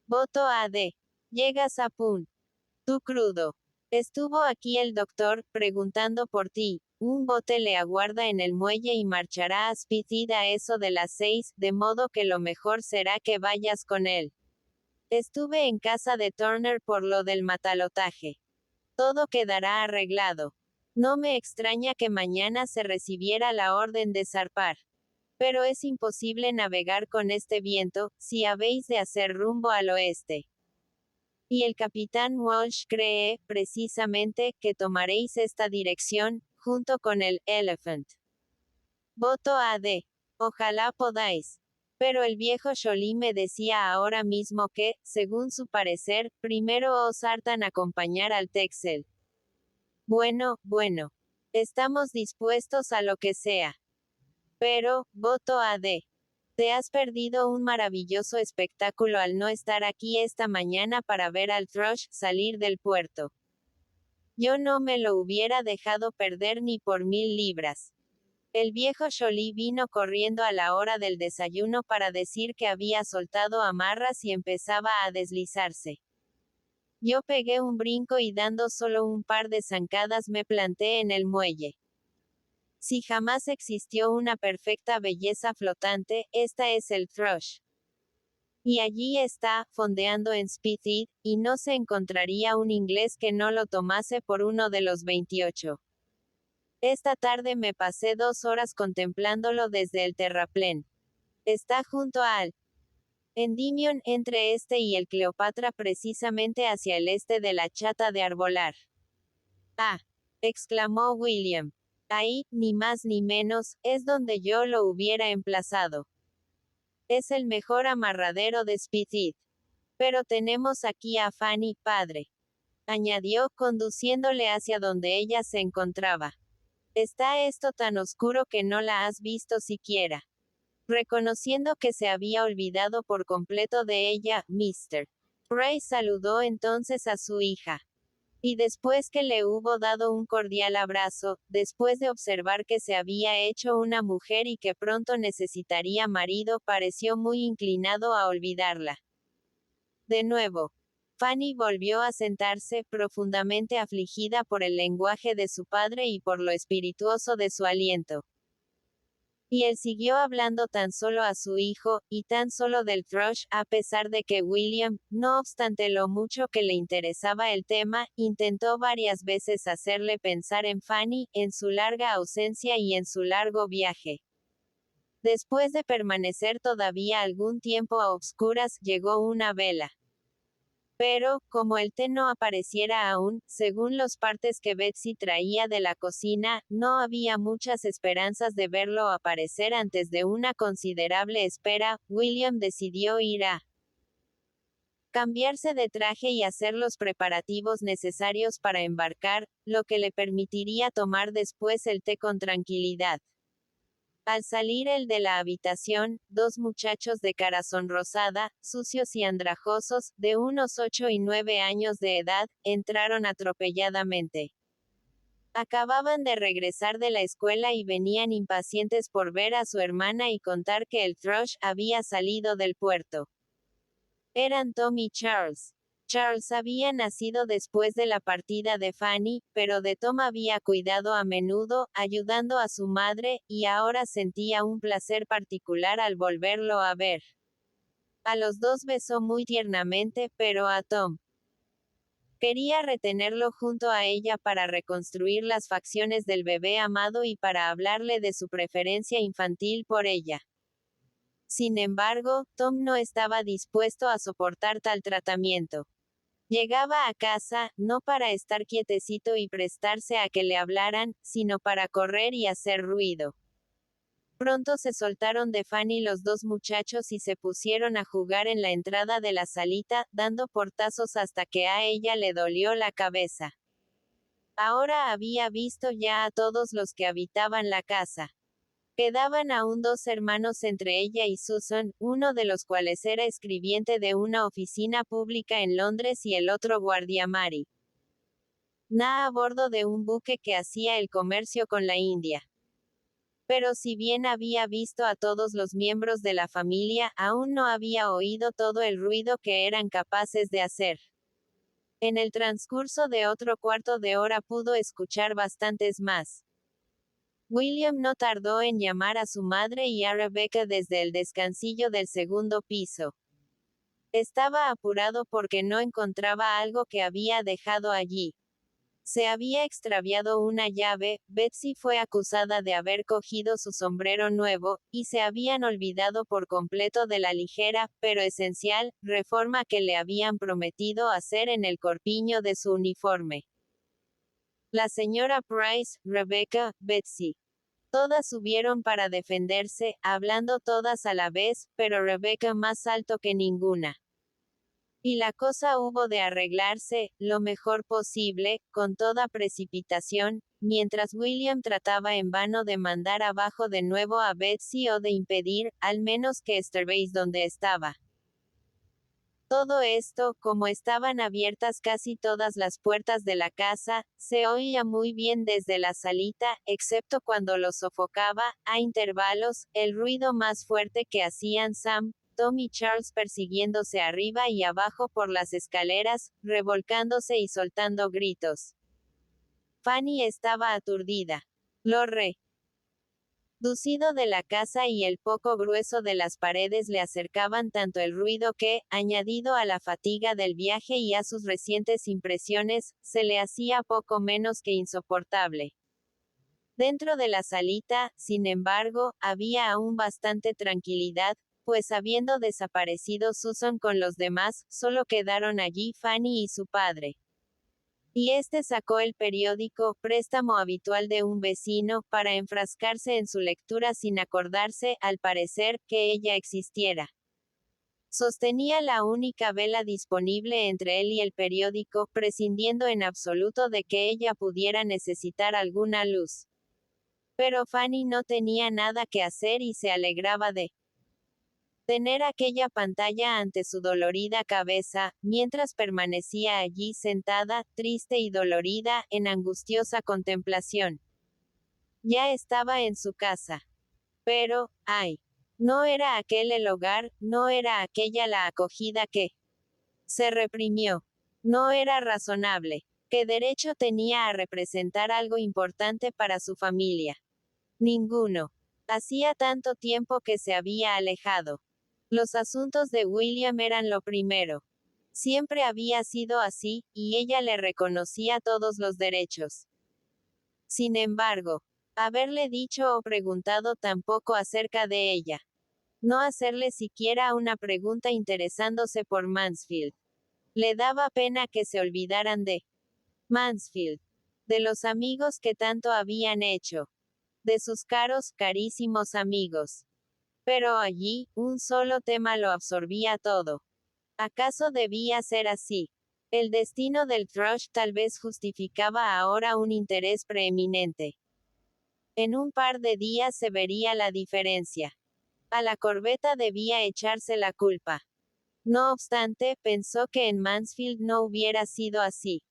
Voto AD. Llegas a Pun. Tú crudo. Estuvo aquí el doctor, preguntando por ti. Un bote le aguarda en el muelle y marchará a Spithead a eso de las 6, de modo que lo mejor será que vayas con él. Estuve en casa de Turner por lo del matalotaje. Todo quedará arreglado. No me extraña que mañana se recibiera la orden de zarpar. Pero es imposible navegar con este viento, si habéis de hacer rumbo al oeste. Y el capitán Walsh cree, precisamente, que tomaréis esta dirección, junto con el Elephant. Voto AD. Ojalá podáis. Pero el viejo Joly me decía ahora mismo que, según su parecer, primero os hartan acompañar al Texel. Bueno, bueno. Estamos dispuestos a lo que sea. Pero, voto AD. Te has perdido un maravilloso espectáculo al no estar aquí esta mañana para ver al Thrush salir del puerto. Yo no me lo hubiera dejado perder ni por 1000 libras. El viejo Joly vino corriendo a la hora del desayuno para decir que había soltado amarras y empezaba a deslizarse. Yo pegué un brinco y dando solo un par de zancadas me planté en el muelle. Si jamás existió una perfecta belleza flotante, esta es el Thrush. Y allí está, fondeando en Spithead, y no se encontraría un inglés que no lo tomase por uno de los 28. Esta tarde me pasé 2 horas contemplándolo desde el terraplén. Está junto al Endymion, entre este y el Cleopatra, precisamente hacia el este de la chata de Arbolar. Ah, exclamó William. Ahí, ni más ni menos, es donde yo lo hubiera emplazado. Es el mejor amarradero de Spithead. Pero tenemos aquí a Fanny, padre. Añadió, conduciéndole hacia donde ella se encontraba. Está esto tan oscuro que no la has visto siquiera. Reconociendo que se había olvidado por completo de ella, Mr. Price saludó entonces a su hija. Y después que le hubo dado un cordial abrazo, después de observar que se había hecho una mujer y que pronto necesitaría marido, pareció muy inclinado a olvidarla. De nuevo, Fanny volvió a sentarse, profundamente afligida por el lenguaje de su padre y por lo espirituoso de su aliento. Y él siguió hablando tan solo a su hijo, y tan solo del Thrush, a pesar de que William, no obstante lo mucho que le interesaba el tema, intentó varias veces hacerle pensar en Fanny, en su larga ausencia y en su largo viaje. Después de permanecer todavía algún tiempo a obscuras, llegó una vela. Pero, como el té no apareciera aún, según los partes que Betsy traía de la cocina, no había muchas esperanzas de verlo aparecer antes de una considerable espera. William decidió ir a cambiarse de traje y hacer los preparativos necesarios para embarcar, lo que le permitiría tomar después el té con tranquilidad. Al salir él de la habitación, 2 muchachos de cara sonrosada, sucios y andrajosos, de unos 8 y 9 años de edad, entraron atropelladamente. Acababan de regresar de la escuela y venían impacientes por ver a su hermana y contar que el Thrush había salido del puerto. Eran Tom y Charles. Charles había nacido después de la partida de Fanny, pero de Tom había cuidado a menudo, ayudando a su madre, y ahora sentía un placer particular al volverlo a ver. A los 2 besó muy tiernamente, pero a Tom quería retenerlo junto a ella para reconstruir las facciones del bebé amado y para hablarle de su preferencia infantil por ella. Sin embargo, Tom no estaba dispuesto a soportar tal tratamiento. Llegaba a casa, no para estar quietecito y prestarse a que le hablaran, sino para correr y hacer ruido. Pronto se soltaron de Fanny los dos muchachos y se pusieron a jugar en la entrada de la salita, dando portazos hasta que a ella le dolió la cabeza. Ahora había visto ya a todos los que habitaban la casa. Quedaban aún dos hermanos entre ella y Susan, uno de los cuales era escribiente de una oficina pública en Londres y el otro guardiamari. A bordo de un buque que hacía el comercio con la India. Pero si bien había visto a todos los miembros de la familia, aún no había oído todo el ruido que eran capaces de hacer. En el transcurso de otro cuarto de hora pudo escuchar bastantes más. William no tardó en llamar a su madre y a Rebecca desde el descansillo del segundo piso. Estaba apurado porque no encontraba algo que había dejado allí. Se había extraviado una llave, Betsy fue acusada de haber cogido su sombrero nuevo, y se habían olvidado por completo de la ligera, pero esencial, reforma que le habían prometido hacer en el corpiño de su uniforme. La señora Price, Rebecca, Betsy. Todas subieron para defenderse, hablando todas a la vez, pero Rebecca más alto que ninguna. Y la cosa hubo de arreglarse, lo mejor posible, con toda precipitación, mientras William trataba en vano de mandar abajo de nuevo a Betsy o de impedir, al menos que estuviese donde estaba. Todo esto, como estaban abiertas casi todas las puertas de la casa, se oía muy bien desde la salita, excepto cuando lo sofocaba, a intervalos, el ruido más fuerte que hacían Sam, Tom y Charles persiguiéndose arriba y abajo por las escaleras, revolcándose y soltando gritos. Fanny estaba aturdida. Lo reducido de la casa y el poco grueso de las paredes le acercaban tanto el ruido que, añadido a la fatiga del viaje y a sus recientes impresiones, se le hacía poco menos que insoportable. Dentro de la salita, sin embargo, había aún bastante tranquilidad, pues habiendo desaparecido Susan con los demás, solo quedaron allí Fanny y su padre. Y este sacó el periódico, préstamo habitual de un vecino, para enfrascarse en su lectura sin acordarse, al parecer, que ella existiera. Sostenía la única vela disponible entre él y el periódico, prescindiendo en absoluto de que ella pudiera necesitar alguna luz. Pero Fanny no tenía nada que hacer y se alegraba de tener aquella pantalla ante su dolorida cabeza, mientras permanecía allí sentada, triste y dolorida, en angustiosa contemplación. Ya estaba en su casa. Pero, ay, no era aquel el hogar, no era aquella la acogida que se reprimió. No era razonable. ¿Qué derecho tenía a representar algo importante para su familia? Ninguno. Hacía tanto tiempo que se había alejado. Los asuntos de William eran lo primero. Siempre había sido así, y ella le reconocía todos los derechos. Sin embargo, haberle dicho o preguntado tampoco acerca de ella. No hacerle siquiera una pregunta interesándose por Mansfield. Le daba pena que se olvidaran de Mansfield. De los amigos que tanto habían hecho. De sus caros, carísimos amigos. Pero allí, un solo tema lo absorbía todo. ¿Acaso debía ser así? El destino del Thrush tal vez justificaba ahora un interés preeminente. En un par de días se vería la diferencia. A la corbeta debía echarse la culpa. No obstante, pensó que en Mansfield no hubiera sido así.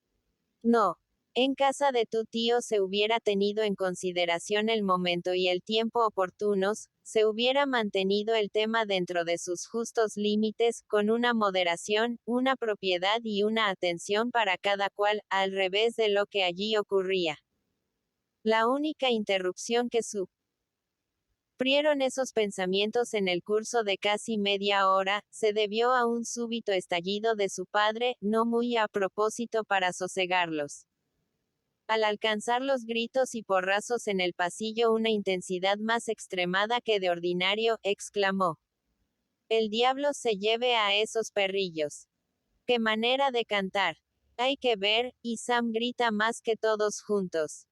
No. En casa de tu tío se hubiera tenido en consideración el momento y el tiempo oportunos, se hubiera mantenido el tema dentro de sus justos límites, con una moderación, una propiedad y una atención para cada cual, al revés de lo que allí ocurría. La única interrupción que sufrieron esos pensamientos en el curso de casi media hora, se debió a un súbito estallido de su padre, no muy a propósito para sosegarlos. Al alcanzar los gritos y porrazos en el pasillo una intensidad más extremada que de ordinario, exclamó. El diablo se lleve a esos perrillos. ¡Qué manera de cantar! Hay que ver, y Sam grita más que todos juntos.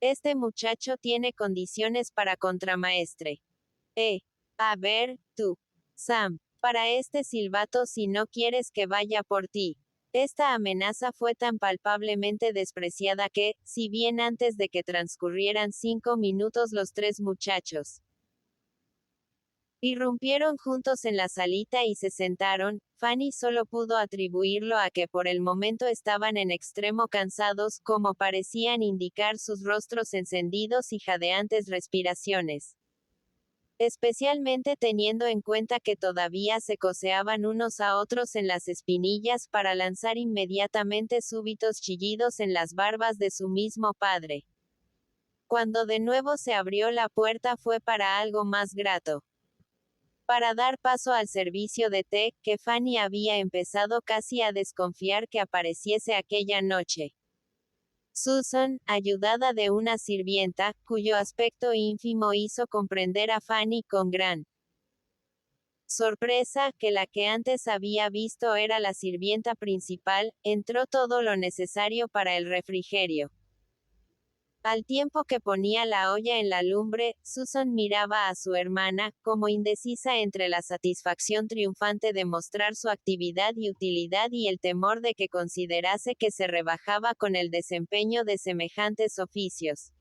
Este muchacho tiene condiciones para contramaestre. A ver, tú, Sam, para este silbato si no quieres que vaya por ti. Esta amenaza fue tan palpablemente despreciada que, si bien antes de que transcurrieran 5 minutos los tres muchachos irrumpieron juntos en la salita y se sentaron, Fanny solo pudo atribuirlo a que por el momento estaban en extremo cansados, como parecían indicar sus rostros encendidos y jadeantes respiraciones. Especialmente teniendo en cuenta que todavía se coceaban unos a otros en las espinillas para lanzar inmediatamente súbitos chillidos en las barbas de su mismo padre. Cuando de nuevo se abrió la puerta fue para algo más grato. Para dar paso al servicio de té, que Fanny había empezado casi a desconfiar que apareciese aquella noche. Susan, ayudada de una sirvienta, cuyo aspecto ínfimo hizo comprender a Fanny con gran sorpresa, que la que antes había visto era la sirvienta principal, entró todo lo necesario para el refrigerio. Al tiempo que ponía la olla en la lumbre, Susan miraba a su hermana, como indecisa entre la satisfacción triunfante de mostrar su actividad y utilidad y el temor de que considerase que se rebajaba con el desempeño de semejantes oficios.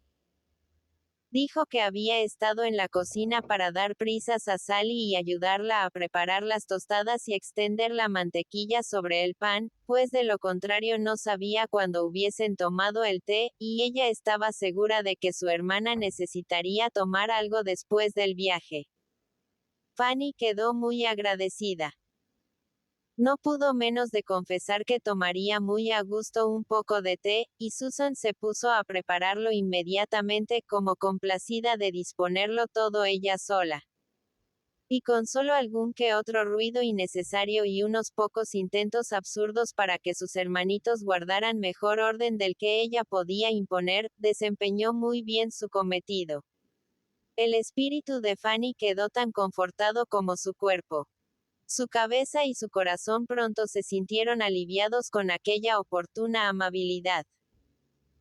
Dijo que había estado en la cocina para dar prisas a Sally y ayudarla a preparar las tostadas y extender la mantequilla sobre el pan, pues de lo contrario no sabía cuándo hubiesen tomado el té, y ella estaba segura de que su hermana necesitaría tomar algo después del viaje. Fanny quedó muy agradecida. No pudo menos de confesar que tomaría muy a gusto un poco de té, y Susan se puso a prepararlo inmediatamente, como complacida de disponerlo todo ella sola. Y con solo algún que otro ruido innecesario y unos pocos intentos absurdos para que sus hermanitos guardaran mejor orden del que ella podía imponer, desempeñó muy bien su cometido. El espíritu de Fanny quedó tan confortado como su cuerpo. Su cabeza y su corazón pronto se sintieron aliviados con aquella oportuna amabilidad.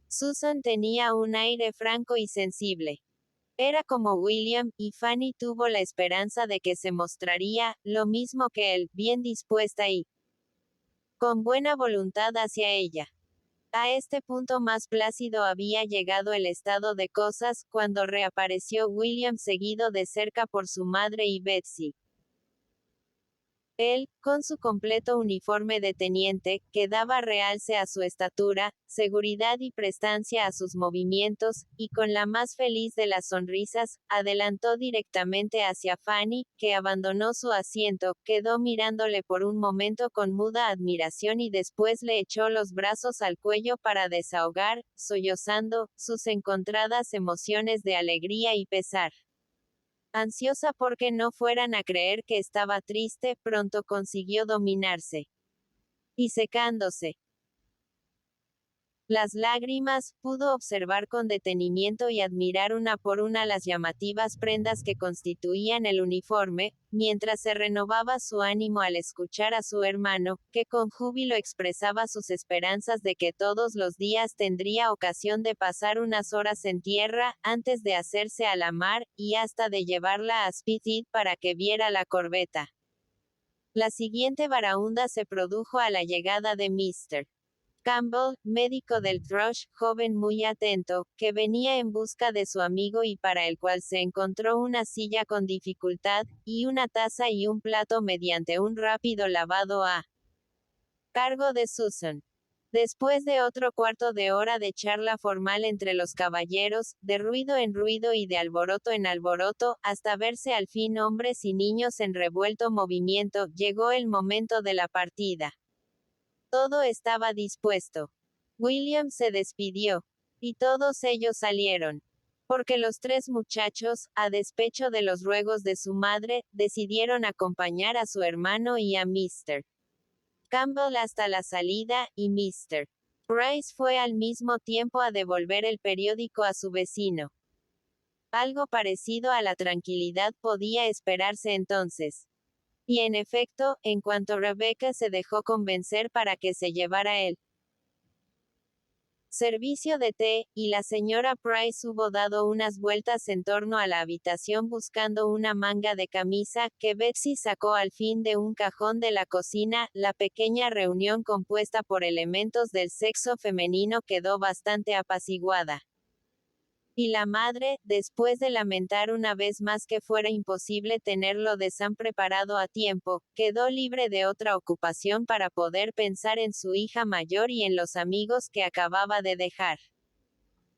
Susan tenía un aire franco y sensible. Era como William, y Fanny tuvo la esperanza de que se mostraría, lo mismo que él, bien dispuesta y con buena voluntad hacia ella. A este punto más plácido había llegado el estado de cosas, cuando reapareció William seguido de cerca por su madre y Betsy. Él, con su completo uniforme de teniente, que daba realce a su estatura, seguridad y prestancia a sus movimientos, y con la más feliz de las sonrisas, adelantó directamente hacia Fanny, que abandonó su asiento, quedó mirándole por un momento con muda admiración y después le echó los brazos al cuello para desahogar, sollozando, sus encontradas emociones de alegría y pesar. Ansiosa porque no fueran a creer que estaba triste, pronto consiguió dominarse. Y secándose las lágrimas, pudo observar con detenimiento y admirar una por una las llamativas prendas que constituían el uniforme, mientras se renovaba su ánimo al escuchar a su hermano, que con júbilo expresaba sus esperanzas de que todos los días tendría ocasión de pasar unas horas en tierra, antes de hacerse a la mar, y hasta de llevarla a Spithead para que viera la corbeta. La siguiente baraúnda se produjo a la llegada de Mr. Campbell, médico del Thrush, joven muy atento, que venía en busca de su amigo y para el cual se encontró una silla con dificultad, y una taza y un plato mediante un rápido lavado a cargo de Susan. Después de otro cuarto de hora de charla formal entre los caballeros, de ruido en ruido y de alboroto en alboroto, hasta verse al fin hombres y niños en revuelto movimiento, llegó el momento de la partida. Todo estaba dispuesto. William se despidió. Y todos ellos salieron. Porque los tres muchachos, a despecho de los ruegos de su madre, decidieron acompañar a su hermano y a Mr. Campbell hasta la salida, y Mr. Price fue al mismo tiempo a devolver el periódico a su vecino. Algo parecido a la tranquilidad podía esperarse entonces. Y en efecto, en cuanto Rebecca se dejó convencer para que se llevara el servicio de té, y la señora Price hubo dado unas vueltas en torno a la habitación buscando una manga de camisa, que Betsy sacó al fin de un cajón de la cocina. La pequeña reunión compuesta por elementos del sexo femenino quedó bastante apaciguada. Y la madre, después de lamentar una vez más que fuera imposible tenerlo de Sam preparado a tiempo, quedó libre de otra ocupación para poder pensar en su hija mayor y en los amigos que acababa de dejar.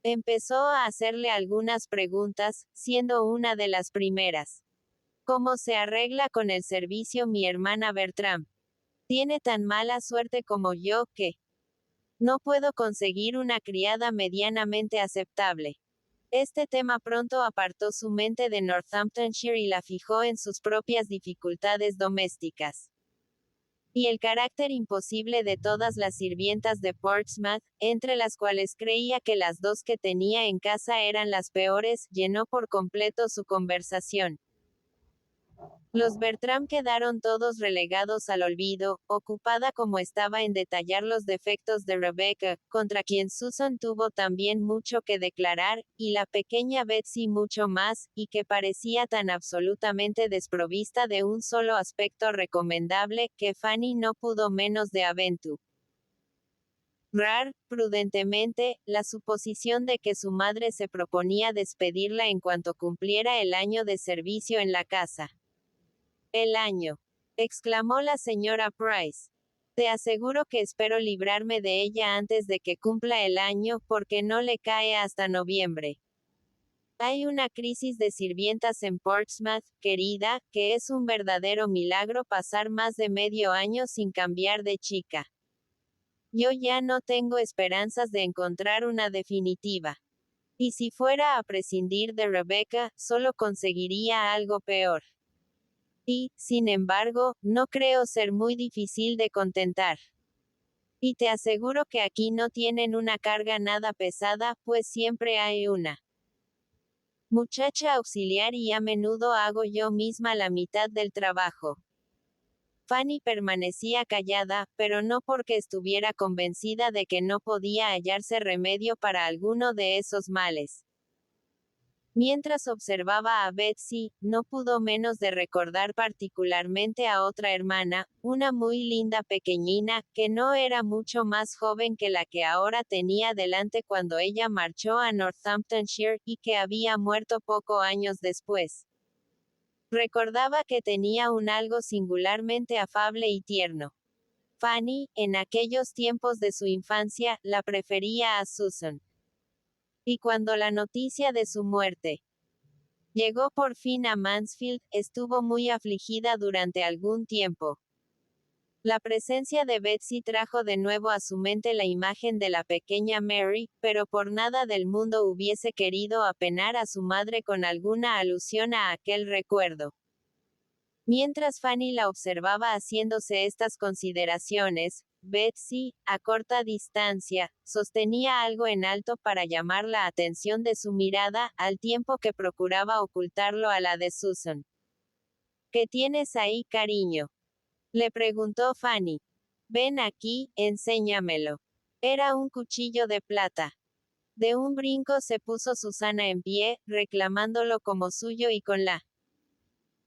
Empezó a hacerle algunas preguntas, siendo una de las primeras. ¿Cómo se arregla con el servicio mi hermana Bertram? Tiene tan mala suerte como yo, que no puedo conseguir una criada medianamente aceptable. Este tema pronto apartó su mente de Northamptonshire y la fijó en sus propias dificultades domésticas. Y el carácter imposible de todas las sirvientas de Portsmouth, entre las cuales creía que las dos que tenía en casa eran las peores, llenó por completo su conversación. Los Bertram quedaron todos relegados al olvido, ocupada como estaba en detallar los defectos de Rebecca, contra quien Susan tuvo también mucho que declarar, y la pequeña Betsy mucho más, y que parecía tan absolutamente desprovista de un solo aspecto recomendable, que Fanny no pudo menos de aventurar, prudentemente, la suposición de que su madre se proponía despedirla en cuanto cumpliera el año de servicio en la casa. «El año», exclamó la señora Price. «Te aseguro que espero librarme de ella antes de que cumpla el año, porque no le cae hasta noviembre. Hay una crisis de sirvientas en Portsmouth, querida, que es un verdadero milagro pasar más de medio año sin cambiar de chica. Yo ya no tengo esperanzas de encontrar una definitiva. Y si fuera a prescindir de Rebecca, solo conseguiría algo peor. Y, sin embargo, no creo ser muy difícil de contentar. Y te aseguro que aquí no tienen una carga nada pesada, pues siempre hay una muchacha auxiliar y a menudo hago yo misma la mitad del trabajo». Fanny permanecía callada, pero no porque estuviera convencida de que no podía hallarse remedio para alguno de esos males. Mientras observaba a Betsy, no pudo menos de recordar particularmente a otra hermana, una muy linda pequeñina, que no era mucho más joven que la que ahora tenía delante cuando ella marchó a Northamptonshire, y que había muerto pocos años después. Recordaba que tenía un algo singularmente afable y tierno. Fanny, en aquellos tiempos de su infancia, la prefería a Susan. Y cuando la noticia de su muerte llegó por fin a Mansfield, estuvo muy afligida durante algún tiempo. La presencia de Betsy trajo de nuevo a su mente la imagen de la pequeña Mary, pero por nada del mundo hubiese querido apenar a su madre con alguna alusión a aquel recuerdo. Mientras Fanny la observaba haciéndose estas consideraciones, Betsy, a corta distancia, sostenía algo en alto para llamar la atención de su mirada, al tiempo que procuraba ocultarlo a la de Susan. «¿Qué tienes ahí, cariño?», le preguntó Fanny. «Ven aquí, enséñamelo». Era un cuchillo de plata. De un brinco se puso Susana en pie, reclamándolo como suyo y con la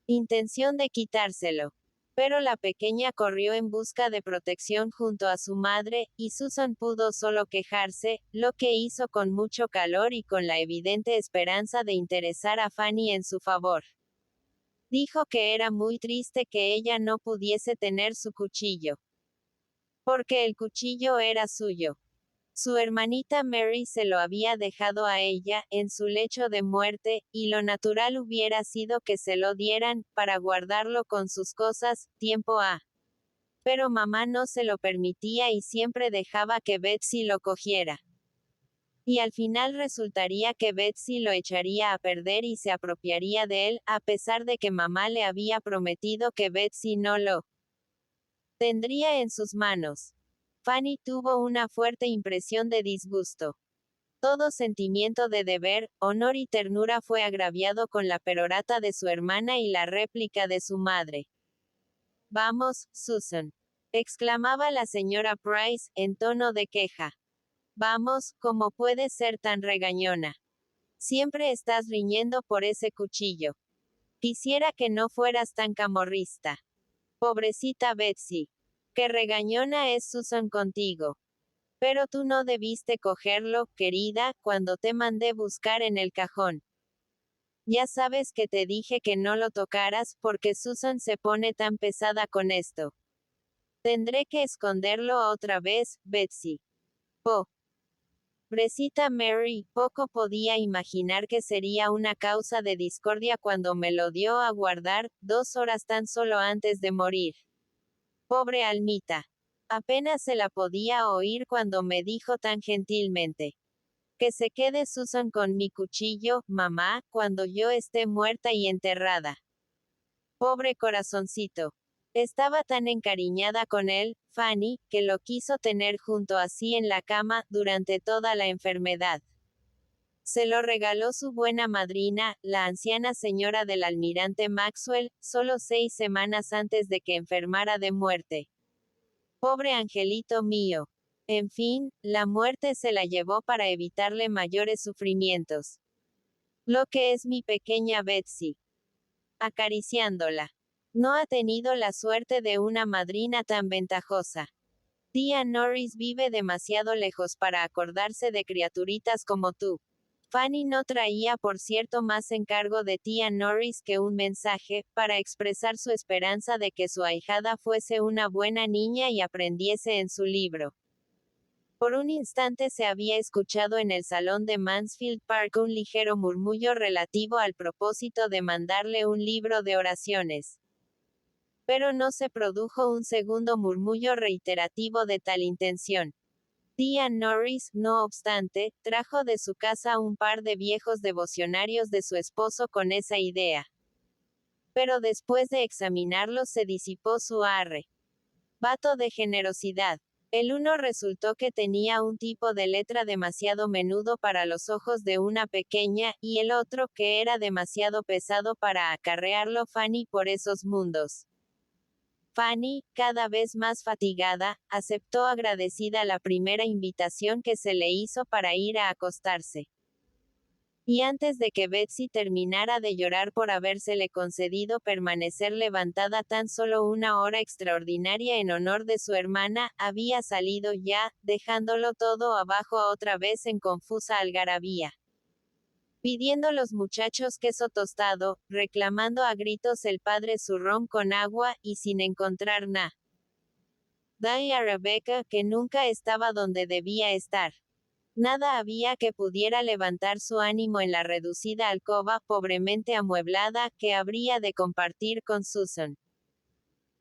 intención de quitárselo. Pero la pequeña corrió en busca de protección junto a su madre, y Susan pudo solo quejarse, lo que hizo con mucho calor y con la evidente esperanza de interesar a Fanny en su favor. Dijo que era muy triste que ella no pudiese tener su cuchillo. Porque el cuchillo era suyo. Su hermanita Mary se lo había dejado a ella, en su lecho de muerte, y lo natural hubiera sido que se lo dieran, para guardarlo con sus cosas, tiempo a. Pero mamá no se lo permitía y siempre dejaba que Betsy lo cogiera. Y al final resultaría que Betsy lo echaría a perder y se apropiaría de él, a pesar de que mamá le había prometido que Betsy no lo tendría en sus manos. Fanny tuvo una fuerte impresión de disgusto. Todo sentimiento de deber, honor y ternura fue agraviado con la perorata de su hermana y la réplica de su madre. «Vamos, Susan», exclamaba la señora Price, en tono de queja. Vamos, ¿cómo puedes ser tan regañona? Siempre estás riñendo por ese cuchillo. Quisiera que no fueras tan camorrista. Pobrecita Betsy. Qué regañona es Susan contigo. Pero tú no debiste cogerlo, querida, cuando te mandé buscar en el cajón. Ya sabes que te dije que no lo tocaras, porque Susan se pone tan pesada con esto. Tendré que esconderlo otra vez, Betsy. Pobrecita Mary, poco podía imaginar que sería una causa de discordia cuando me lo dio a guardar, 2 horas tan solo antes de morir. Pobre almita. Apenas se la podía oír cuando me dijo tan gentilmente. Que se quede Susan con mi cuchillo, mamá, cuando yo esté muerta y enterrada. Pobre corazoncito. Estaba tan encariñada con él, Fanny, que lo quiso tener junto a sí en la cama, durante toda la enfermedad. Se lo regaló su buena madrina, la anciana señora del almirante Maxwell, solo 6 semanas antes de que enfermara de muerte. Pobre angelito mío. En fin, la muerte se la llevó para evitarle mayores sufrimientos. Lo que es mi pequeña Betsy. Acariciándola. No ha tenido la suerte de una madrina tan ventajosa. Tía Norris vive demasiado lejos para acordarse de criaturitas como tú. Fanny no traía, por cierto, más encargo de tía Norris que un mensaje, para expresar su esperanza de que su ahijada fuese una buena niña y aprendiese en su libro. Por un instante se había escuchado en el salón de Mansfield Park un ligero murmullo relativo al propósito de mandarle un libro de oraciones. Pero no se produjo un segundo murmullo reiterativo de tal intención. Tía Norris, no obstante, trajo de su casa un par de viejos devocionarios de su esposo con esa idea. Pero después de examinarlos se disipó su arrebato de generosidad. El uno resultó que tenía un tipo de letra demasiado menudo para los ojos de una pequeña, y el otro que era demasiado pesado para acarrearlo Fanny por esos mundos. Fanny, cada vez más fatigada, aceptó agradecida la primera invitación que se le hizo para ir a acostarse. Y antes de que Betsy terminara de llorar por habérsele concedido permanecer levantada tan solo 1 hora extraordinaria en honor de su hermana, había salido ya, dejándolo todo abajo otra vez en confusa algarabía. Pidiendo los muchachos queso tostado, reclamando a gritos el padre su ron con agua, y sin encontrar nada. Y a Rebecca, que nunca estaba donde debía estar. Nada había que pudiera levantar su ánimo en la reducida alcoba, pobremente amueblada, que habría de compartir con Susan.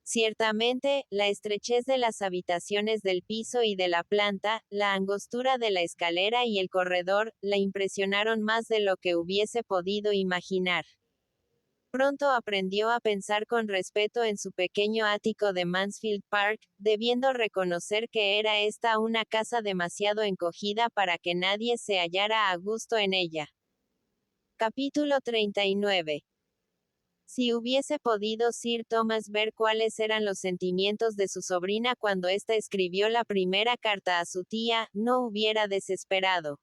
Ciertamente, la estrechez de las habitaciones del piso y de la planta, la angostura de la escalera y el corredor, la impresionaron más de lo que hubiese podido imaginar. Pronto aprendió a pensar con respeto en su pequeño ático de Mansfield Park, debiendo reconocer que era esta una casa demasiado encogida para que nadie se hallara a gusto en ella. Capítulo 39. Si hubiese podido Sir Thomas ver cuáles eran los sentimientos de su sobrina cuando ésta escribió la primera carta a su tía, no hubiera desesperado.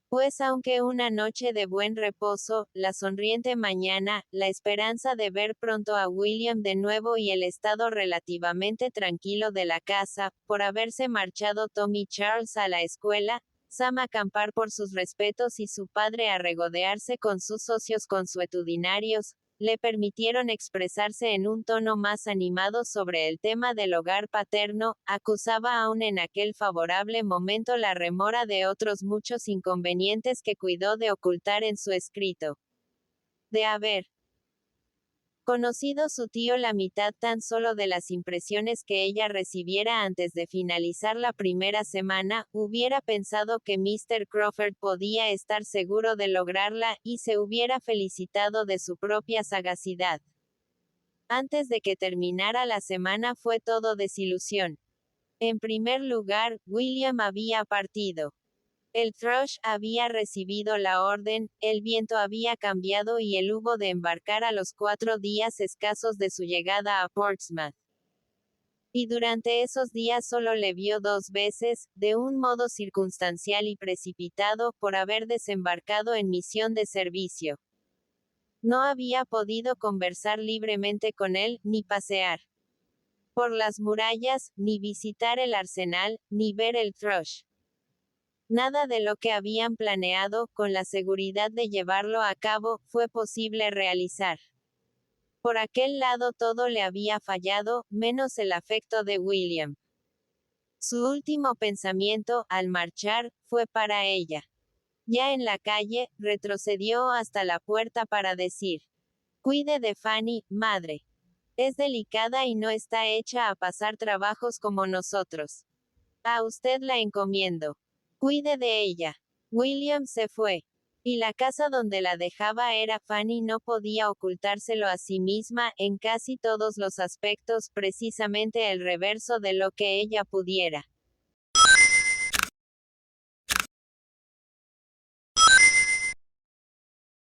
Pues aunque una noche de buen reposo, la sonriente mañana, la esperanza de ver pronto a William de nuevo y el estado relativamente tranquilo de la casa, por haberse marchado Tommy Charles a la escuela, Sam a acampar por sus respetos y su padre a regodearse con sus socios consuetudinarios, le permitieron expresarse en un tono más animado sobre el tema del hogar paterno, acusaba aún en aquel favorable momento la remora de otros muchos inconvenientes que cuidó de ocultar en su escrito. De haber conocido su tío la mitad tan solo de las impresiones que ella recibiera antes de finalizar la primera semana, hubiera pensado que Mr. Crawford podía estar seguro de lograrla, y se hubiera felicitado de su propia sagacidad. Antes de que terminara la semana fue todo desilusión. En primer lugar, William había partido. El Thrush había recibido la orden, el viento había cambiado y él hubo de embarcar a los 4 días escasos de su llegada a Portsmouth. Y durante esos días solo le vio 2 veces, de un modo circunstancial y precipitado, por haber desembarcado en misión de servicio. No había podido conversar libremente con él, ni pasear por las murallas, ni visitar el arsenal, ni ver el Thrush. Nada de lo que habían planeado, con la seguridad de llevarlo a cabo, fue posible realizar. Por aquel lado todo le había fallado, menos el afecto de William. Su último pensamiento, al marchar, fue para ella. Ya en la calle, retrocedió hasta la puerta para decir: «Cuide de Fanny, madre. Es delicada y no está hecha a pasar trabajos como nosotros. A usted la encomiendo. Cuide de ella». William se fue. Y la casa donde la dejaba era Fanny no podía ocultárselo a sí misma, en casi todos los aspectos, precisamente el reverso de lo que ella pudiera